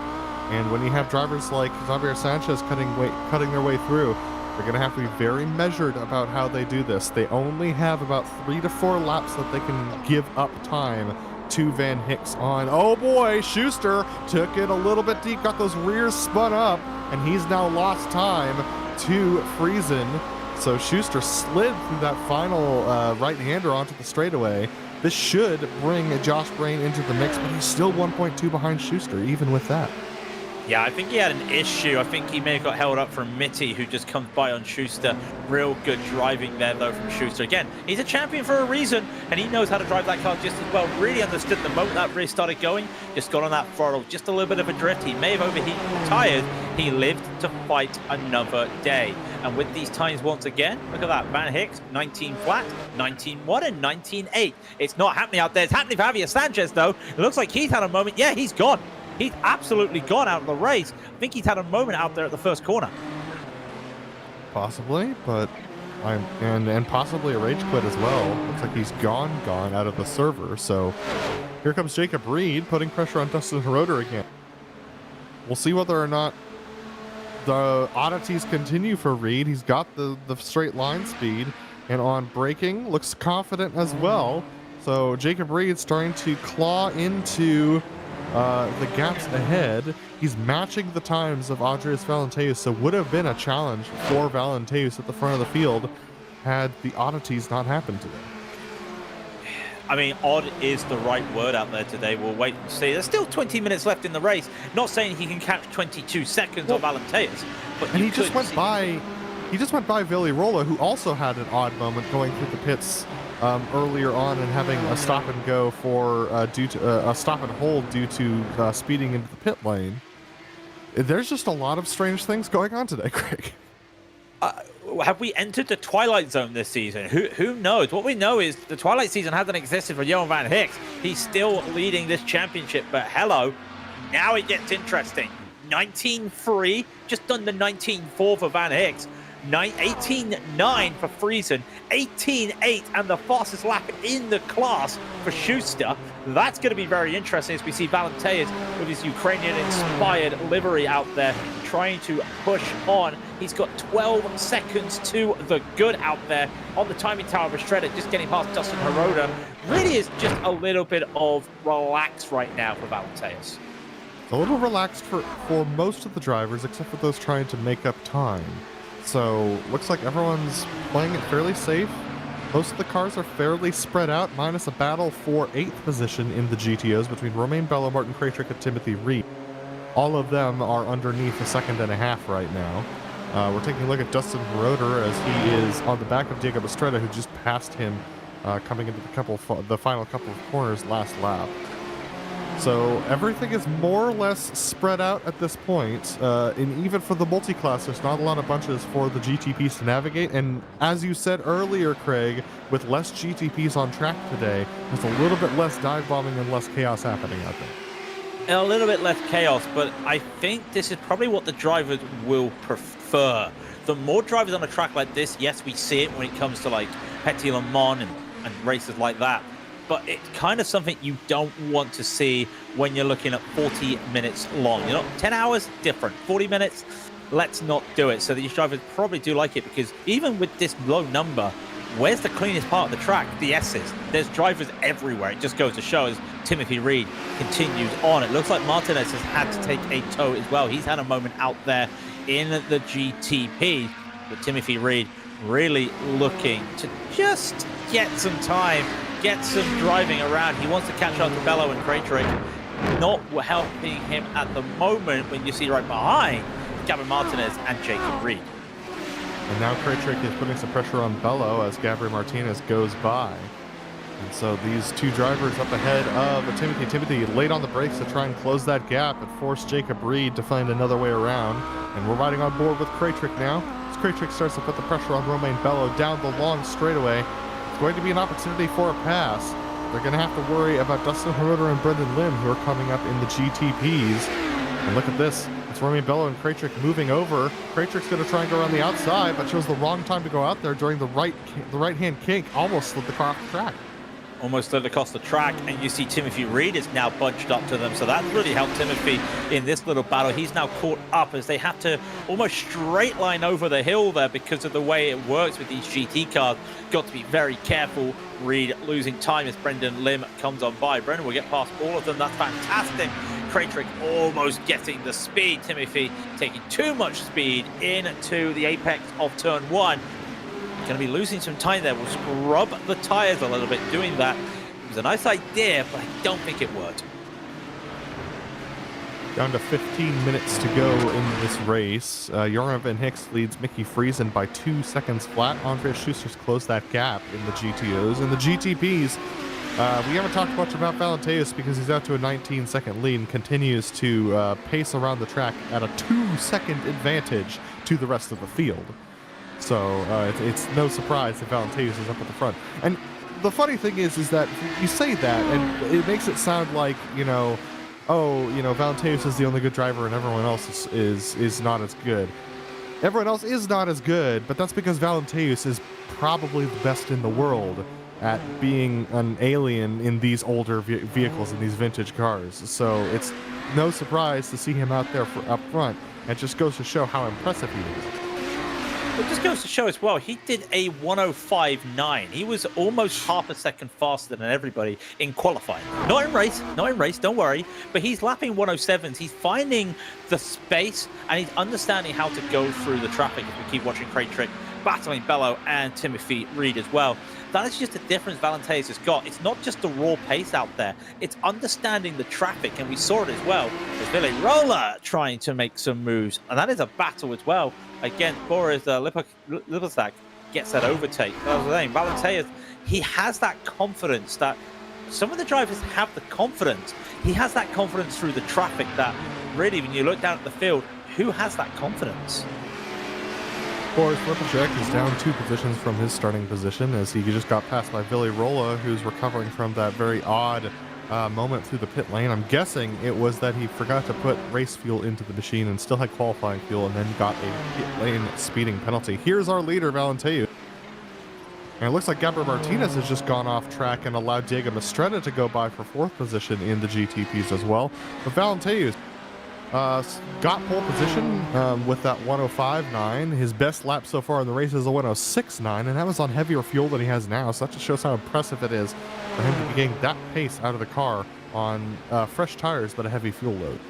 And when you have drivers like Xavier Sanchez cutting their way through, they're going to have to be very measured about how they do this. They only have about 3 to 4 laps that they can give up time to Van Hicks on. Oh boy, Schuster took it a little bit deep, got those rears spun up, and he's now lost time to Friesen. So Schuster slid through that final right-hander onto the straightaway. This should bring Josh Brain into the mix, but he's still 1.2 behind Schuster, even with that. Yeah, I think he had an issue. I think he may have got held up from Mitty, who just comes by on Schuster. Real good driving there, though, from Schuster. Again, he's a champion for a reason, and he knows how to drive that car just as well. Really understood the moment that race started going. Just got on that throttle, just a little bit of a drift. He may have overheated tires. He lived to fight another day. And with these times once again, look at that. Van Hicks, 19 flat, 19.1, and 19.8. It's not happening out there. It's happening for Javier Sanchez, though. It looks like he's had a moment. Yeah, he's gone. He's absolutely gone out of the race. I think he's had a moment out there at the first corner. Possibly, but and possibly a rage quit as well. Looks like he's gone out of the server. So here comes Jacob Reed putting pressure on Dustin Hiroda again. We'll see whether or not the oddities continue for Reed. He's got the straight line speed, and on braking looks confident as well. So Jacob Reed starting to claw into the gaps ahead. He's matching the times of Andreas Valenteus, so would have been a challenge for Valenteus at the front of the field had the oddities not happened today. I mean, odd is the right word out there today. We'll wait and see. There's still 20 minutes left in the race. Not saying he can catch 22 seconds on Valenteus, but and he just went by Villi Rolla, who also had an odd moment going through the pits earlier on and having a stop and go for due to a stop and hold due to speeding into the pit lane. There's just a lot of strange things going on today, Craig. Have we entered the Twilight Zone this season? Who knows? What we know is the Twilight season hasn't existed for Johan Van Hicks. He's still leading this championship, but hello, now it gets interesting. 19.3, just under 19.4 for Van Hicks. 18.9 for Friesen, 18.8 and the fastest lap in the class for Schuster. That's going to be very interesting as we see Valenteus with his Ukrainian-inspired livery out there trying to push on. He's got 12 seconds to the good out there on the timing tower of Estrella, just getting past Dustin Hiroda. Really is just a little bit of relax right now for Valenteus. A little relaxed for most of the drivers, except for those trying to make up time. So looks like everyone's playing it fairly safe. Most of the cars are fairly spread out, minus a battle for 8th position in the GTOs between Romain Bello, Martin Krajcik, and Timothy Reed. All of them are underneath a second and a half right now. We're taking a look at Dustin Roeder as he is on the back of Diego Estrella, who just passed him coming into the final couple of corners last lap. So everything is more or less spread out at this point, and even for the multi-class, there's not a lot of bunches for the GTPs to navigate, and as you said earlier, Craig, with less GTPs on track today, there's a little bit less dive bombing and less chaos happening out there. A little bit less chaos, but I think this is probably what the drivers will prefer. The more drivers on a track like this, yes, we see it when it comes to like Petit Le Mans and races like that, but it's kind of something you don't want to see when you're looking at 40 minutes long. You know, 10 hours, different. 40 minutes, let's not do it. So these drivers probably do like it, because even with this low number, where's the cleanest part of the track? The S's. There's drivers everywhere. It just goes to show as Timothy Reed continues on. It looks like Martinez has had to take a tow as well. He's had a moment out there in the GTP, but Timothy Reed really looking to just get some time, get some driving around. He wants to catch up to Bello and Krajcik. Not helping him at the moment when you see right behind Gavin Martinez and Jacob Reed. And now Krajcik is putting some pressure on Bello as Gabriel Martinez goes by. And so these two drivers up ahead of Timothy. Timothy laid on the brakes to try and close that gap and force Jacob Reed to find another way around. And we're riding on board with Krajcik now. As Krajcik starts to put the pressure on Romain Bello down the long straightaway. It's going to be an opportunity for a pass. They're going to have to worry about Dustin Hiroda and Brendan Lim, who are coming up in the GTPs. And look at this. It's Romain Bello and Krajcik moving over. Krajcik's going to try and go around the outside, but chose the wrong time to go out there during the right-hand kink. Almost slid the car off the track. Almost slid across the track, and you see Timothy Reed is now bunched up to them, so that's really helped Timothy in this little battle. He's now caught up as they have to almost straight line over the hill there because of the way it works with these GT cars. Got to be very careful. Reed losing time as Brendan Lim comes on by. Brendan will get past all of them. That's fantastic. Krajcik almost getting the speed. Timothy taking too much speed into the apex of turn one. Going to be losing some time there. We'll scrub the tires a little bit doing that. It was a nice idea, but I don't think it worked. Down to 15 minutes to go in this race. Jorgen Hicks leads Mickey Friesen by 2 seconds flat. Andreas Schuster's closed that gap in the GTOs. And the GTPs, we haven't talked much about Valenteus because he's out to a 19-second lead and continues to pace around the track at a 2-second advantage to the rest of the field. So it's no surprise that Valenteus is up at the front. And the funny thing is that you say that, and it makes it sound like, you know, oh, you know, Valenteus is the only good driver and everyone else is not as good. Everyone else is not as good, but that's because Valenteus is probably the best in the world at being an alien in these older vehicles, in these vintage cars. So it's no surprise to see him out there up front. It just goes to show how impressive he is. It just goes to show as well, he did a 105.9. He was almost half a second faster than everybody in qualifying. Not in race, don't worry. But he's lapping 107s. He's finding the space and he's understanding how to go through the traffic as we keep watching Craig Trick battling Bello and Timothy Reed as well. That is just a difference Valenteus has got. It's not just the raw pace out there. It's understanding the traffic, and we saw it as well. There's Billy Roller trying to make some moves, and that is a battle as well. Again, Boris Lippelstack gets that overtake. I was saying, Valenteus, he has that confidence that some of the drivers have the confidence. He has that confidence through the traffic that really, when you look down at the field, who has that confidence? Boris Lippelstack is down 2 positions from his starting position as he just got passed by Billy Rolla, who's recovering from that very odd moment through the pit lane. I'm guessing it was that he forgot to put race fuel into the machine and still had qualifying fuel and then got a pit lane speeding penalty. Here's our leader, Valenteus. And it looks like Gabriel Martinez has just gone off track and allowed Diego Mastretta to go by for 4th position in the GTPs as well. But Valenteus got pole position with that 105.9. His best lap so far in the race is a 106.9, and that was on heavier fuel than he has now, so that just shows how impressive it is for him to be getting that pace out of the car on fresh tires but a heavy fuel load.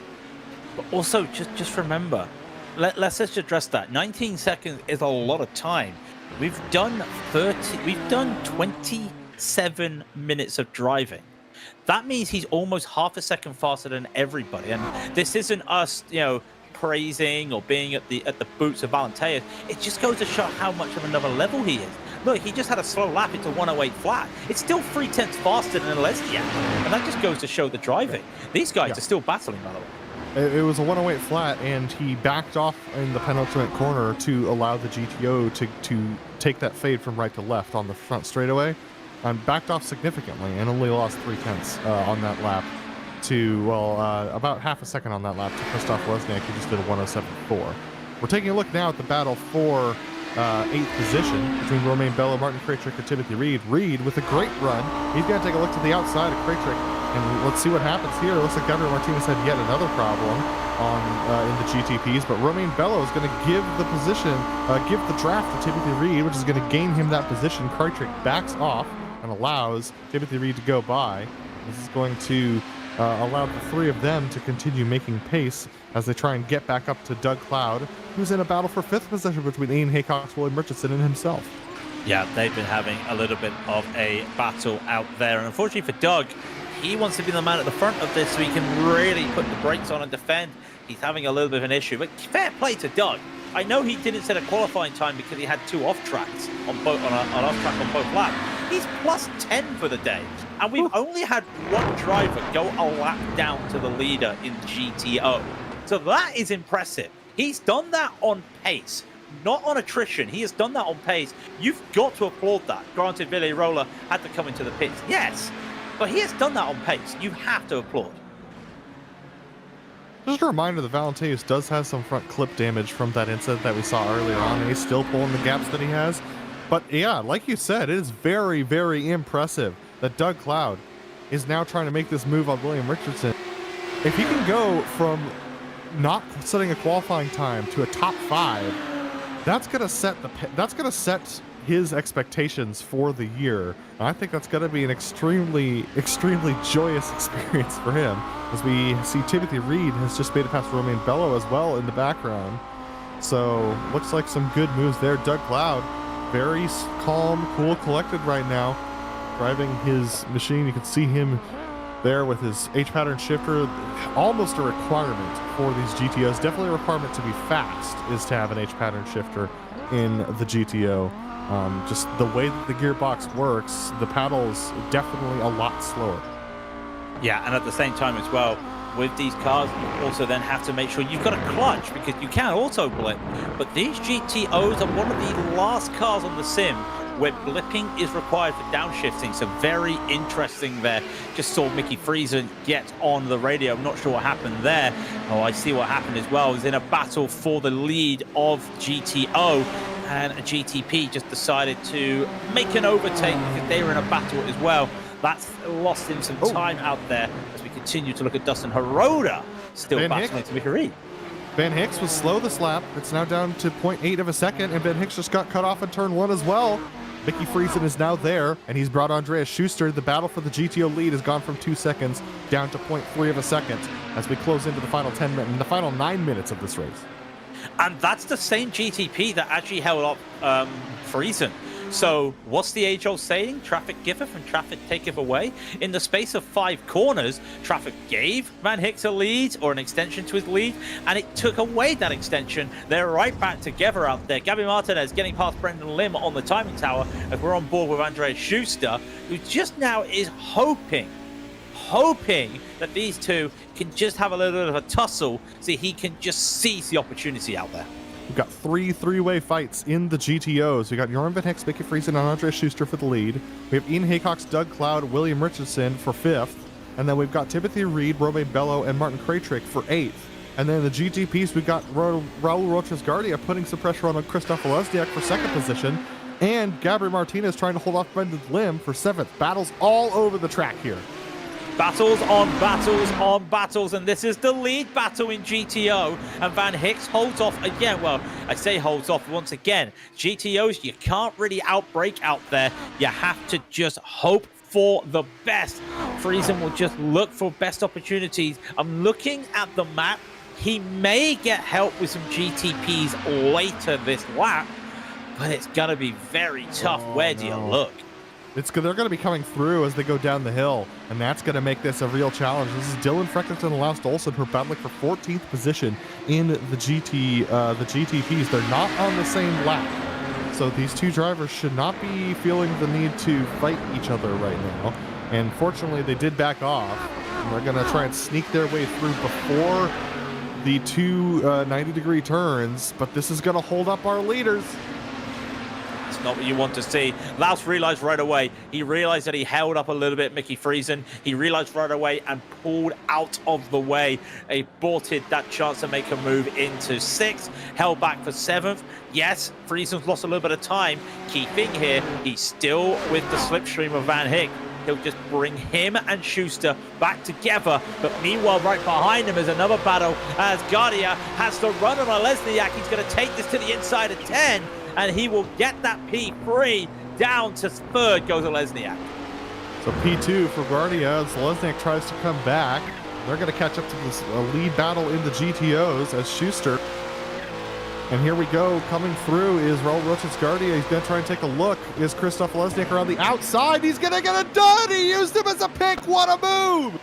But also, just remember, let's just address that. 19 seconds is a lot of time. We've done 27 minutes of driving. That means he's almost half a second faster than everybody. And this isn't us, you know, praising or being at the boots of Valenteus. It just goes to show how much of another level he is. Look, he just had a slow lap into 108 flat. It's still 0.3 faster than Lesniak. And that just goes to show the driving. These guys are still battling, by the way. It was a 108 flat, and he backed off in the penultimate corner to allow the GTO to take that fade from right to left on the front straightaway. And backed off significantly and only lost 0.3 on that lap to, well, about half a second on that lap to Christoph Lesniak, who just did a 107.4. We're taking a look now at the battle for 8th position between Romain Bello, Martin Krajcik, and Timothy Reed. Reed with a great run. He's going to take a look to the outside of Krajcik, and let's see what happens here. It looks like Gabriel Martinez had yet another problem in the GTPs, but Romain Bello is going to give the position, give the draft to Timothy Reed, which is going to gain him that position. Krajcik backs off and allows Timothy Reed to go by. This is going to allow the 3 of them to continue making pace as they try and get back up to Doug Cloud, who's in a battle for 5th position between Ian Haycox, William Richardson, and himself. Yeah, they've been having a little bit of a battle out there. And unfortunately for Doug, he wants to be the man at the front of this so he can really put the brakes on and defend. He's having a little bit of an issue, but fair play to Doug. I know he didn't set a qualifying time because he had 2 off tracks on off track on both laps. He's plus 10 for the day, and we've only had 1 driver go a lap down to the leader in GTO. So that is impressive. He's done that on pace, not on attrition. He has done that on pace. You've got to applaud that. Granted, Billy Roller had to come into the pits, yes, but he has done that on pace. You have to applaud. Just a reminder that Valenteus does have some front clip damage from that incident that we saw earlier on, and he's still pulling the gaps that he has. But yeah, like you said, it is very, very impressive that Doug Cloud is now trying to make this move on William Richardson. If he can go from not setting a qualifying time to a top 5, that's gonna set his expectations for the year. And I think that's gonna be an extremely, extremely joyous experience for him, as we see Timothy Reed has just made it past Romain Bello as well in the background. So looks like some good moves there. Doug Cloud very calm, cool, collected right now, driving his machine. You can see him there with his H-pattern shifter. Almost a requirement for these GTOs. Definitely a requirement to be fast is to have an H-pattern shifter in the GTO. Just the way that the gearbox works, the paddle's definitely a lot slower. Yeah, and at the same time as well, with these cars, you also then have to make sure you've got a clutch, because you can auto blip. But these GTOs are one of the last cars on the sim where blipping is required for downshifting. So very interesting there. Just saw Mickey Friesen get on the radio. I'm not sure what happened there. Oh, I see what happened as well. It was in a battle for the lead of GTO, and a GTP just decided to make an overtake because they were in a battle as well. That's lost him some time out there as we continue to look at Dustin Hirota still battling to victory. Ben Hicks was slow this lap. It's now down to 0.8 of a second, and Ben Hicks just got cut off in turn 1 as well. Mickey Friesen is now there, and he's brought Andreas Schuster. The battle for the GTO lead has gone from 2 seconds down to 0.3 of a second as we close into the final 10 minutes, the final 9 minutes of this race. And that's the same GTP that actually held up Friesen. So what's the age-old saying? Traffic giveth and traffic taketh away. In the space of 5 corners, traffic gave Van Hicks a lead or an extension to his lead, and it took away that extension. They're right back together out there. Gabby Martinez getting past Brendan Lim on the timing tower as we're on board with Andreas Schuster, who just now is hoping that these two can just have a little bit of a tussle so he can just seize the opportunity out there. We've got 3 three-way fights in the GTOs. We got Jorn Van Hicks, Mickey Friesen, and Andreas Schuster for the lead. We have Ian Haycox, Doug Cloud, William Richardson for 5th. And then we've got Timothy Reed, Romain Bello, and Martin Kraytrick for 8th. And then the GTPs, we've got Raul Roches Guardia putting some pressure on Christoph Lesniak for 2nd position. And Gabriel Martinez trying to hold off Brendan Lim for 7th. Battles all over the track here. Battles on battles on battles, and this is the lead battle in GTO, and Van Hicks holds off again. Well, I say holds off once again. GTOs, you can't really outbrake out there. You have to just hope for the best. Friesen will just look for best opportunities. I'm looking at the map. He may get help with some GTPs later this lap, but it's going to be very tough. Where do you look? They're going to be coming through as they go down the hill, and that's going to make this a real challenge. This is Dylan Freckelton and Laust Olsen who are battling for 14th position in the GTPs. They're not on the same lap, so these two drivers should not be feeling the need to fight each other right now. And fortunately, they did back off, and they're going to try and sneak their way through before the two 90-degree turns, but this is going to hold up our leaders. Not what you want to see. Laus realized right away. He realized that he held up a little bit Mickey Friesen. He realized right away and pulled out of the way. Aborted that chance to make a move into 6th. Held back for 7th. Yes, Friesen's lost a little bit of time. Key thing here, he's still with the slipstream of Van Hicks. He'll just bring him and Schuster back together. But meanwhile, right behind him is another battle as Guardia has to run on a Lesniak. He's going to take this to the inside of 10. And he will get that P3 down to 3rd, goes a Lesniak. So P2 for Guardia as Lesniak tries to come back. They're going to catch up to this lead battle in the GTOs as Schuster. And here we go, coming through is Raul Roches Guardia. He's going to try and take a look. Is Christoph Lesniak around the outside? He's going to get it done! He used him as a pick! What a move!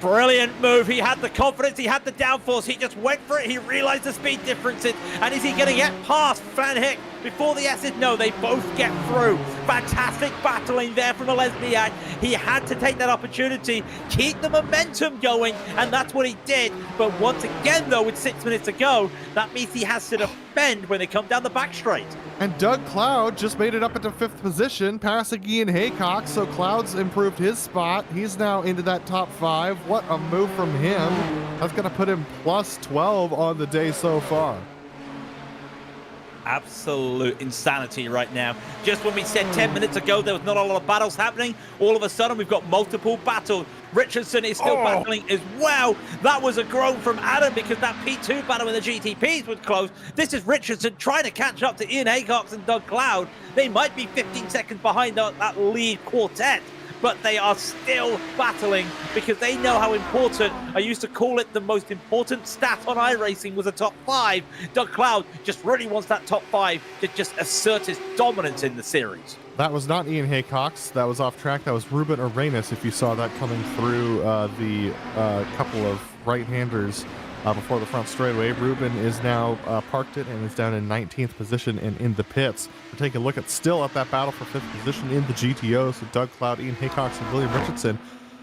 Brilliant move. He had the confidence. He had the downforce. He just went for it. He realized the speed differences. And is he going to get past Van Hicks before the S's? No, they both get through. Fantastic battling there from Lesniak. He had to take that opportunity, keep the momentum going, and that's what he did. But once again, though, with 6 minutes to go, that means he has to defend when they come down the back straight. And Doug Cloud just made it up into 5th position, passing Ian Haycock. So Cloud's improved his spot. He's now into that top 5. What a move from him. That's going to put him plus 12 on the day so far. Absolute insanity right now. Just when we said 10 minutes ago there was not a lot of battles happening, all of a sudden we've got multiple battles. Richardson is still battling as well. That was a groan from Adam because that P2 battle with the GTPs was close. This is Richardson trying to catch up to Ian Haycox and Doug Cloud. They might be 15 seconds behind that lead quartet. but they are still battling because they know how important. I used to call it the most important stat on iRacing was a top 5. Doug Cloud just really wants that top 5 to just assert his dominance in the series. That was not Ian Haycox. That was off track. That was Ruben Arenas, if you saw that coming through the couple of right-handers before the front straightaway. Ruben is now parked it and is down in 19th position and in the pits. We're taking a look at still at that battle for 5th position in the GTO. So Doug Cloud, Ian Haycox, and William Richardson.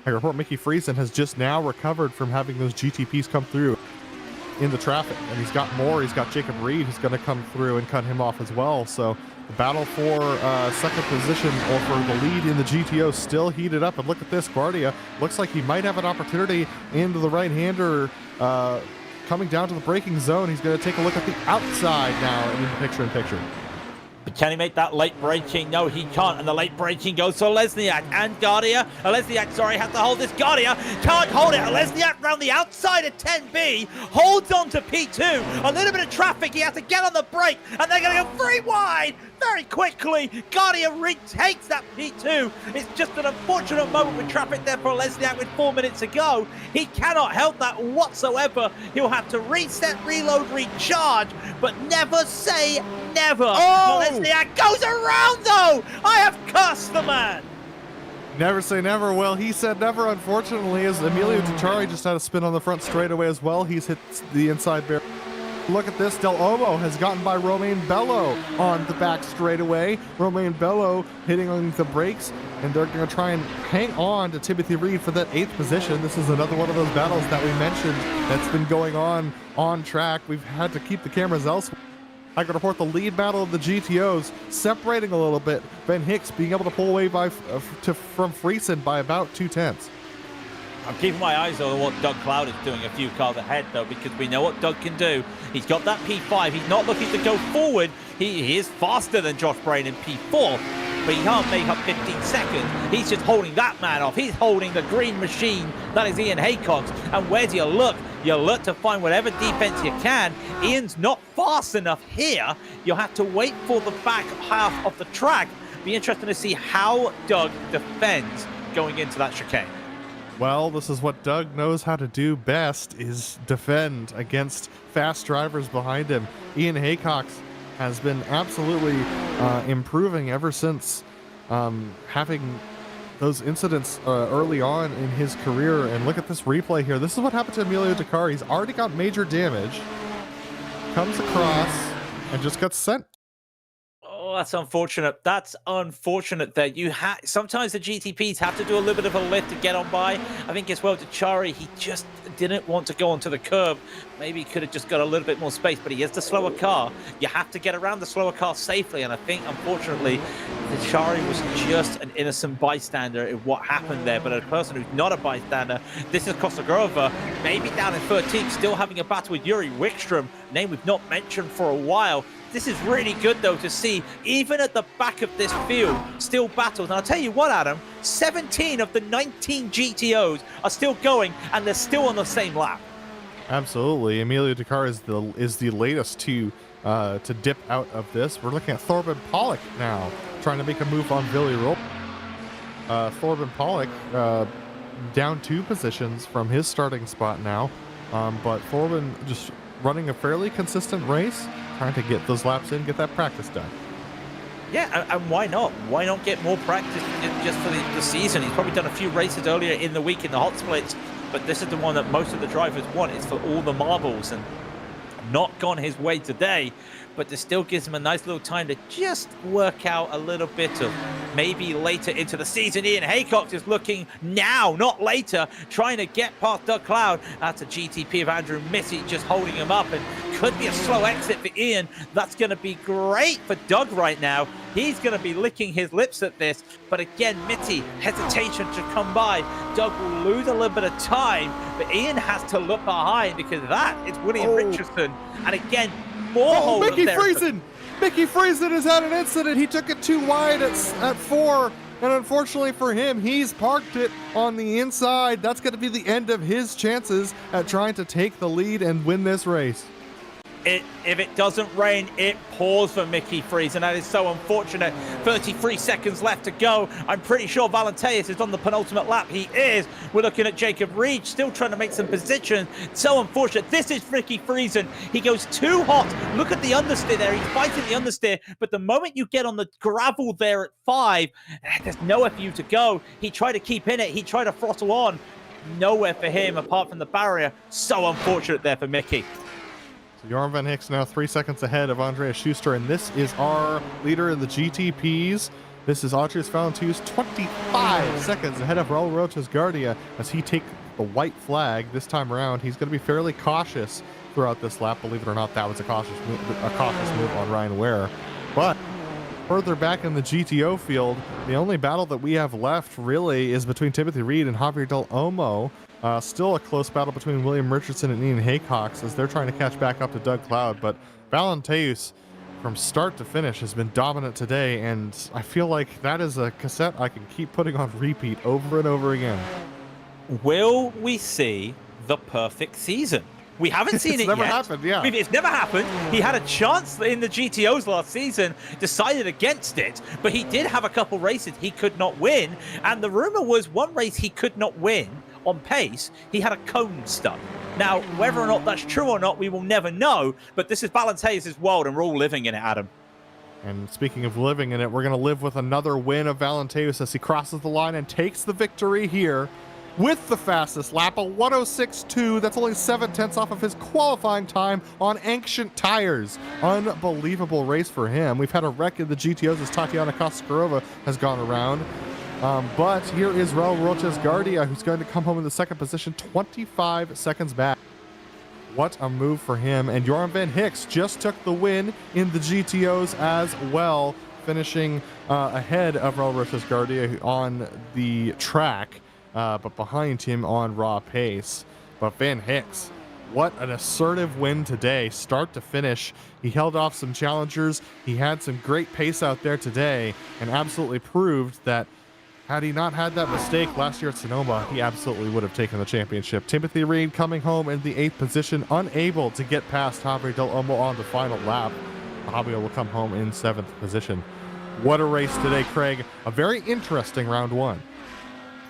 I report Mickey Friesen has just now recovered from having those GTPs come through in the traffic, and he's got more. He's got Jacob Reed who's going to come through and cut him off as well. So the battle for second position or for the lead in the GTO still heated up. And look at this, Guardia looks like he might have an opportunity into the right-hander coming down to the braking zone. He's going to take a look at the outside now in the picture-in-picture. But can he make that late braking? No, he can't. And the late braking goes to Lesniak and Guardia. Lesniak, sorry, has to hold this. Guardia can't hold it. Lesniak round the outside of 10B, holds on to P2. A little bit of traffic. He has to get on the brake, and they're going to go 3 wide very quickly. Guardia retakes that P2. It's just an unfortunate moment with traffic there for Lesniak with 4 minutes to go. He cannot help that whatsoever. He'll have to reset, reload, recharge, but never say never. Oh! Lesniak goes around, though. I have cursed the man. Never say never. Well, he said never, unfortunately, as Emilio Tachari just had a spin on the front straightaway as well. He's hit the inside barrier. Look at this. Del Omo has gotten by Romain Bello on the back straightaway. Romain Bello hitting on the brakes, and they're going to try and hang on to Timothy Reed for that 8th position. This is another one of those battles that we mentioned that's been going on track. We've had to keep the cameras elsewhere. I can report the lead battle of the GTOs separating a little bit. Ben Hicks being able to pull away from Friesen by about 2/10. I'm keeping my eyes on what Doug Cloud is doing a few cars ahead, though, because we know what Doug can do. He's got that P5. He's not looking to go forward. He is faster than Josh Brain in P4, but he can't make up 15 seconds. He's just holding that man off. He's holding the green machine. That is Ian Haycox. And where do you look? You look to find whatever defense you can. Ian's not fast enough here. You'll have to wait for the back half of the track. Be interesting to see how Doug defends going into that chicane. Well, this is what Doug knows how to do best, is defend against fast drivers behind him. Ian Haycox has been absolutely improving ever since having those incidents early on in his career. And look at this replay here. This is what happened to Emilio Tachari. He's already got major damage, comes across, and just got sent. Oh, that's unfortunate. That's unfortunate there. Sometimes the GTPs have to do a little bit of a lift to get on by. I think as well, Tachari, he just didn't want to go onto the curb. Maybe he could have just got a little bit more space, but he is the slower car. You have to get around the slower car safely, and I think, unfortunately, Tachari was just an innocent bystander in what happened there, but a person who's not a bystander. This is Kostogrova, maybe down in 13th, still having a battle with Yuri Wickstrom, name we've not mentioned for a while. This is really good, though, to see, even at the back of this field, still battles. And I'll tell you what, Adam, 17 of the 19 GTOs are still going, and they're still on the same lap. Absolutely. Emilio Tachari is the latest to dip out of this. We're looking at Thorben Pollock now, trying to make a move on Billy Roll. Thorben Pollock down 2 positions from his starting spot now, but Thorben just running a fairly consistent race, trying to get those laps in, get that practice done. Yeah, and why not? Why not get more practice just for the season? He's probably done a few races earlier in the week in the hot splits, but this is the one that most of the drivers want. It's for all the marbles, and not gone his way today, but this still gives him a nice little time to just work out a little bit of maybe later into the season. Ian Haycox is looking now, not later, trying to get past Doug Cloud. That's a GTP of Andrew Missy just holding him up, and could be a slow exit for Ian. That's going to be great for Doug right now. He's going to be licking his lips at this, but again, Mitty, hesitation to come by. Doug will lose a little bit of time, but Ian has to look behind because that is William Richardson. And again, more Mickey Friesen! Mickey Friesen has had an incident. He took it too wide at 4, and unfortunately for him, he's parked it on the inside. That's going to be the end of his chances at trying to take the lead and win this race. If it doesn't rain, it pours for Mickey Freeze, and that is so unfortunate. 33 seconds left to go. I'm pretty sure Valenteus is on the penultimate lap. He is. We're looking at Jacob Reed, still trying to make some position. So unfortunate. This is Mickey Freeze, and he goes too hot. Look at the understeer there. He's fighting the understeer, but the moment you get on the gravel there at 5, there's nowhere for you to go. He tried to keep in it. He tried to throttle on. Nowhere for him apart from the barrier. So unfortunate there for Mickey. Joran van Hicks now 3 seconds ahead of Andreas Schuster, and this is our leader in the GTPs. This is Andreas Valentuis, 25 seconds ahead of Raul Roches Guardia as he takes the white flag this time around. He's going to be fairly cautious throughout this lap. Believe it or not, that was a cautious move on Ryan Ware. But further back in the GTO field, the only battle that we have left really is between Timothy Reed and Javier Del Olmo. Still a close battle between William Richardson and Ian Haycox as they're trying to catch back up to Doug Cloud. But Valenteus, from start to finish, has been dominant today, and I feel like that is a cassette I can keep putting on repeat over and over again. Will we see the perfect season? We haven't seen it yet. It's never happened, yeah. It's never happened. He had a chance in the GTOs last season, decided against it, but he did have a couple races he could not win, and the rumor was one race he could not win on pace, he had a cone stuck. Now, whether or not that's true or not, we will never know, but this is Valenteus' world, and we're all living in it, Adam. And speaking of living in it, we're going to live with another win of Valenteus as he crosses the line and takes the victory here with the fastest lap, a 106.2. That's only 7/10 off of his qualifying time on ancient tires. Unbelievable race for him. We've had a wreck in the GTOs as Tatiana Koskarova has gone around. But here is Raul Roches Guardia, who's going to come home in the second position, 25 seconds back. What a move for him. And Joran van Hicks just took the win in the GTOs as well, finishing ahead of Raul Roches Guardia on the track, but behind him on raw pace. But Van Hicks, what an assertive win today, start to finish. He held off some challengers. He had some great pace out there today and absolutely proved that had he not had that mistake last year at Sonoma, he absolutely would have taken the championship. Timothy Reed coming home in the 8th position, unable to get past Javier Del Olmo on the final lap. Javier will come home in 7th position. What a race today, Craig. A very interesting round one.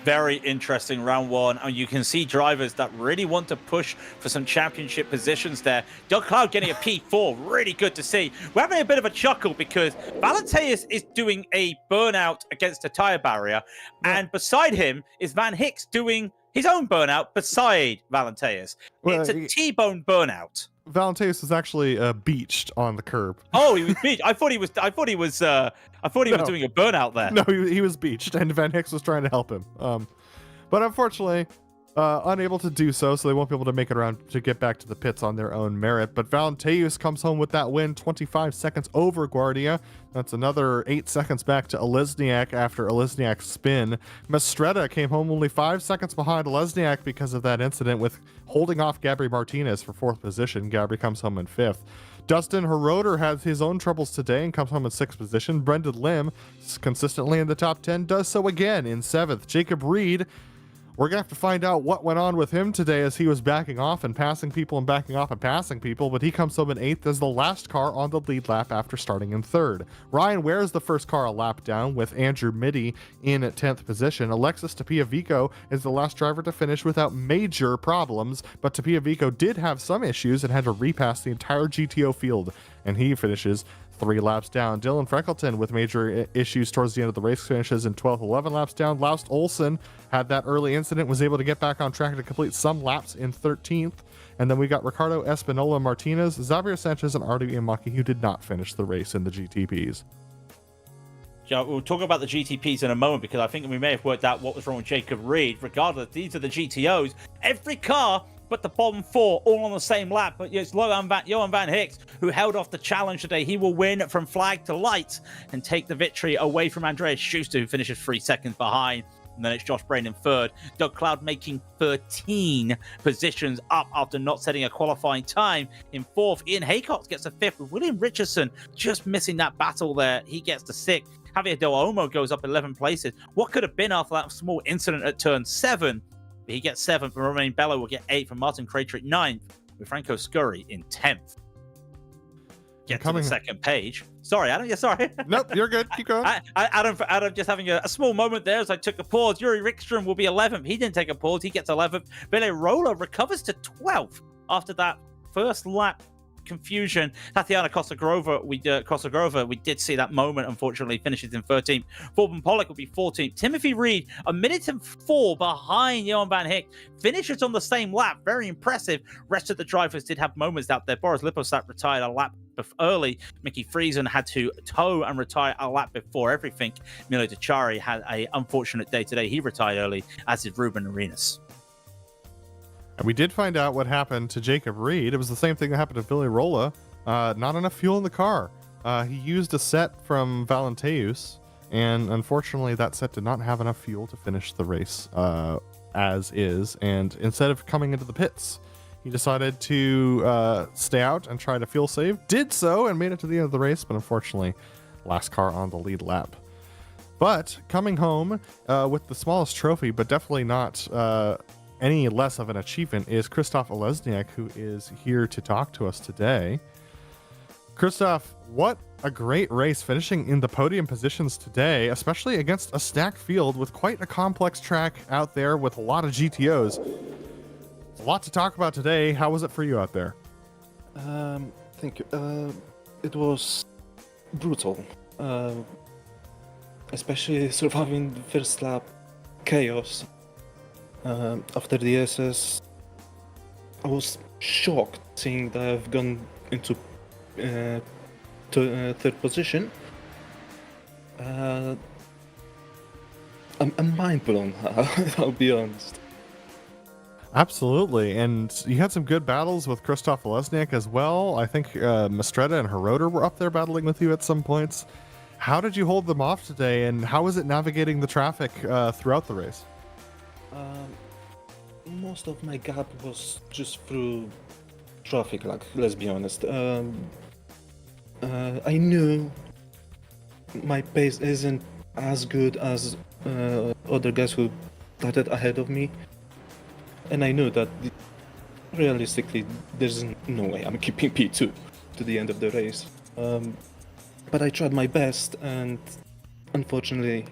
Very interesting round one, and you can see drivers that really want to push for some championship positions there. Doug Cloud getting a P4, really good to see. We're having a bit of a chuckle because Valenteus is doing a burnout against a tire barrier, and beside him is Van Hicks doing his own burnout beside Valenteus. It's a T-bone burnout. Valenteus was actually beached on the curb. Oh, he was beached. I thought he was doing a burnout there. No, he was beached, and Van Hicks was trying to help him. But unfortunately, unable to do so they won't be able to make it around to get back to the pits on their own merit. But Valenteus comes home with that win, 25 seconds over Guardia. That's another 8 seconds back to Olesniak after Olesniak's spin. Mastretta came home only 5 seconds behind Olesniak because of that incident with holding off Gabri Martinez for 4th position. Gabri comes home in 5th. Dustin Heroder has his own troubles today and comes home in 6th position. Brendan Lim, consistently in the top 10, does so again in 7th. Jacob Reed, we're going to have to find out what went on with him today as he was backing off and passing people and backing off and passing people, but he comes home in 8th as the last car on the lead lap after starting in 3rd. Ryan Ware is the first car a lap down with Andrew Mitty in 10th position. Alexis Tapiavico is the last driver to finish without major problems, but Tapiavico did have some issues and had to repass the entire GTO field, and he finishes 3 laps down. Dylan Freckleton with major issues towards the end of the race finishes in 12th, 11 laps down. Laust Olsen had that early incident, was able to get back on track to complete some laps in 13th. And then we got Ricardo Espinola Martinez, Xavier Sanchez, and Artie Iamaki, who did not finish the race in the GTPs. Yeah, we'll talk about the GTPs in a moment because I think we may have worked out what was wrong with Jacob Reed. Regardless, these are the GTOs. Every car but the bottom 4 all on the same lap. But it's Johan van Hicks who held off the challenge today. He will win from flag to lights and take the victory away from Andreas Schuster, who finishes 3 seconds behind. And then it's Josh Brain in 3rd. Doug Cloud making 13 positions up after not setting a qualifying time in 4th. Ian Haycox gets a 5th with William Richardson just missing that battle there. He gets the 6th. Javier Del Olmo goes up 11 places. What could have been after that small incident at turn 7? He gets 7th, and Romain Bello will get 8th, and Martin Crater at 9th, with Franco Scurry in 10th. get to the second page. Sorry, Adam. Yeah, sorry. Nope, you're good. Keep going. Adam just having a small moment there as I took a pause. Yuri Rickstrom will be 11th. He didn't take a pause. He gets 11th. Billy Roller recovers to 12th after that first lap confusion. Tatiana Costa-Grover, we did see that moment, unfortunately, finishes in 13th. Corbin Pollock will be 14th. Timothy Reed, a minute and 4 behind Johan van Hick, finishes on the same lap. Very impressive. Rest of the drivers did have moments out there. Boris Liposat retired a lap early. Mickey Friesen had to tow and retire a lap before everything. Milo Dechari had an unfortunate day today. He retired early, as did Ruben Arenas. And we did find out what happened to Jacob Reed. It was the same thing that happened to Billy Rolla. Not enough fuel in the car. He used a set from Valenteus, and unfortunately that set did not have enough fuel to finish the race as is. And instead of coming into the pits, he decided to stay out and try to fuel save. Did so and made it to the end of the race, but unfortunately, last car on the lead lap. But coming home with the smallest trophy, but definitely not any less of an achievement, is Krzysztof Olesniak, who is here to talk to us today. Krzysztof, what a great race, finishing in the podium positions today, especially against a stacked field with quite a complex track out there with a lot of GTOs. A lot to talk about today. How was it for you out there? Thank you. It was brutal, especially surviving the first lap chaos. After the SS, I was shocked seeing that I've gone into third position. I'm mind blown, I'll be honest. Absolutely, and you had some good battles with Krzysztof Olesniak as well. I think Mastretta and Heroder were up there battling with you at some points. How did you hold them off today, and how was it navigating the traffic throughout the race? Most of my gap was just through traffic, like, let's be honest. I knew my pace isn't as good as other guys who started ahead of me, and I knew that realistically there's no way I'm keeping P2 to the end of the race. But I tried my best, and unfortunately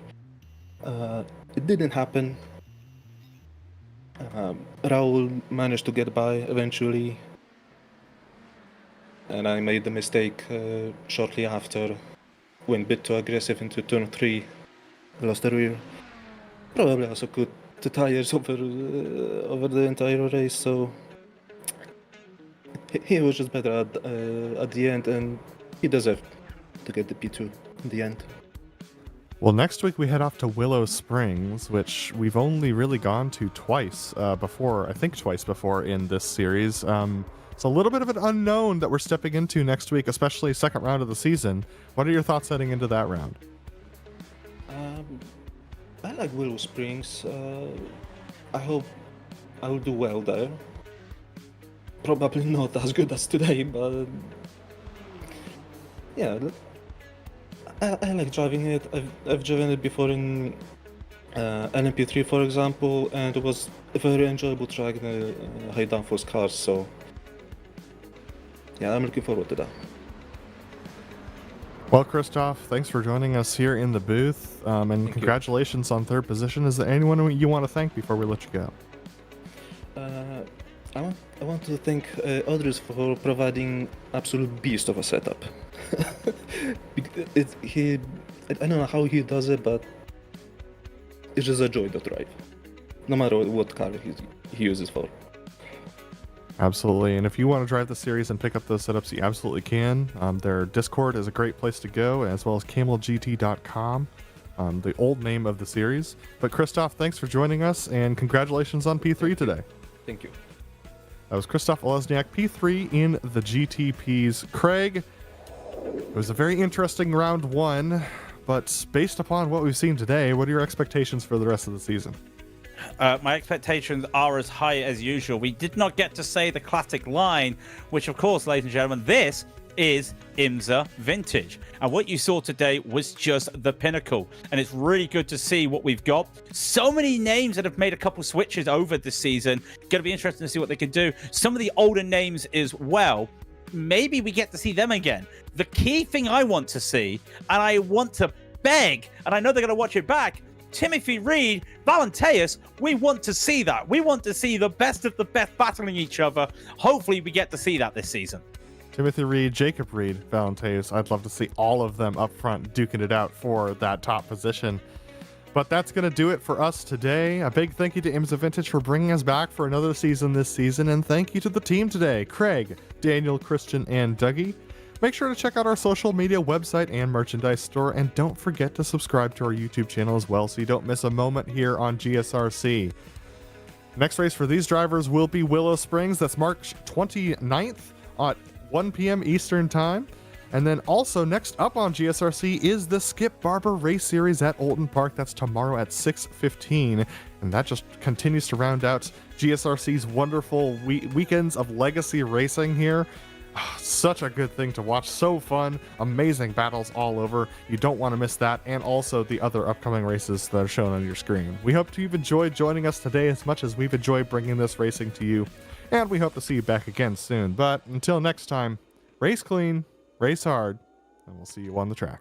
it didn't happen. Raul managed to get by eventually, and I made the mistake shortly after. Went a bit too aggressive into turn 3, lost the rear. Probably also could the tires over the entire race, so he was just better at the end, and he deserved to get the P2 in the end. Well, next week we head off to Willow Springs, which we've only really gone to twice before in this series. It's a little bit of an unknown that we're stepping into next week, especially second round of the season. What are your thoughts heading into that round? I like Willow Springs. I hope I will do well there. Probably not as good as today, but yeah, I like driving it. I've driven it before in LMP3, for example, and it was a very enjoyable track in high downforce cars, so yeah, I'm looking forward to that. Well, Krzysztof, thanks for joining us here in the booth, and congratulations on third position. Is there anyone you want to thank before we let you go? I want to thank Audrey for providing absolute beast of a setup. I don't know how he does it, but it's just a joy to drive, no matter what car he uses for. Absolutely, and if you want to drive the series and pick up those setups, you absolutely can. Their Discord is a great place to go, as well as camelgt.com, the old name of the series. But Krzysztof, thanks for joining us, and congratulations on P3 today. Thank you. That was Krzysztof Olesniak, P3 in the GTPs. Craig, it was a very interesting round one, but based upon what we've seen today, what are your expectations for the rest of the season? My expectations are as high as usual. We did not get to say the classic line, which, of course, ladies and gentlemen, this is IMSA Vintage. And what you saw today was just the pinnacle. And it's really good to see what we've got. So many names that have made a couple switches over this season. Going to be interesting to see what they can do. Some of the older names as well. maybe we get to see them again. The key thing I want to see, and I want to beg, and I know they're going to watch it back, Timothy Reed, Valenteus, we want to see that. We want to see the best of the best battling each other. Hopefully we get to see that this season. Timothy Reed, Jacob Reed, Valenteus, I'd love to see all of them up front duking it out for that top position. But that's going to do it for us today. A big thank you to IMSA Vintage for bringing us back for another season this season, and thank you to the team today, Craig, Daniel, Christian, and Dougie. Make sure to check out our social media website and merchandise store, and don't forget to subscribe to our YouTube channel as well so you don't miss a moment here on GSRC. Next race for these drivers will be Willow Springs. That's March 29th at 1 p.m. Eastern Time. And then also next up on GSRC is the Skip Barber Race Series at Olton Park. That's tomorrow at 6:15. And that just continues to round out GSRC's wonderful weekends of legacy racing here. Such a good thing to watch. So fun. Amazing battles all over. You don't want to miss that. And also the other upcoming races that are shown on your screen. We hope you've enjoyed joining us today as much as we've enjoyed bringing this racing to you. And we hope to see you back again soon. But until next time, race clean, race hard, and we'll see you on the track.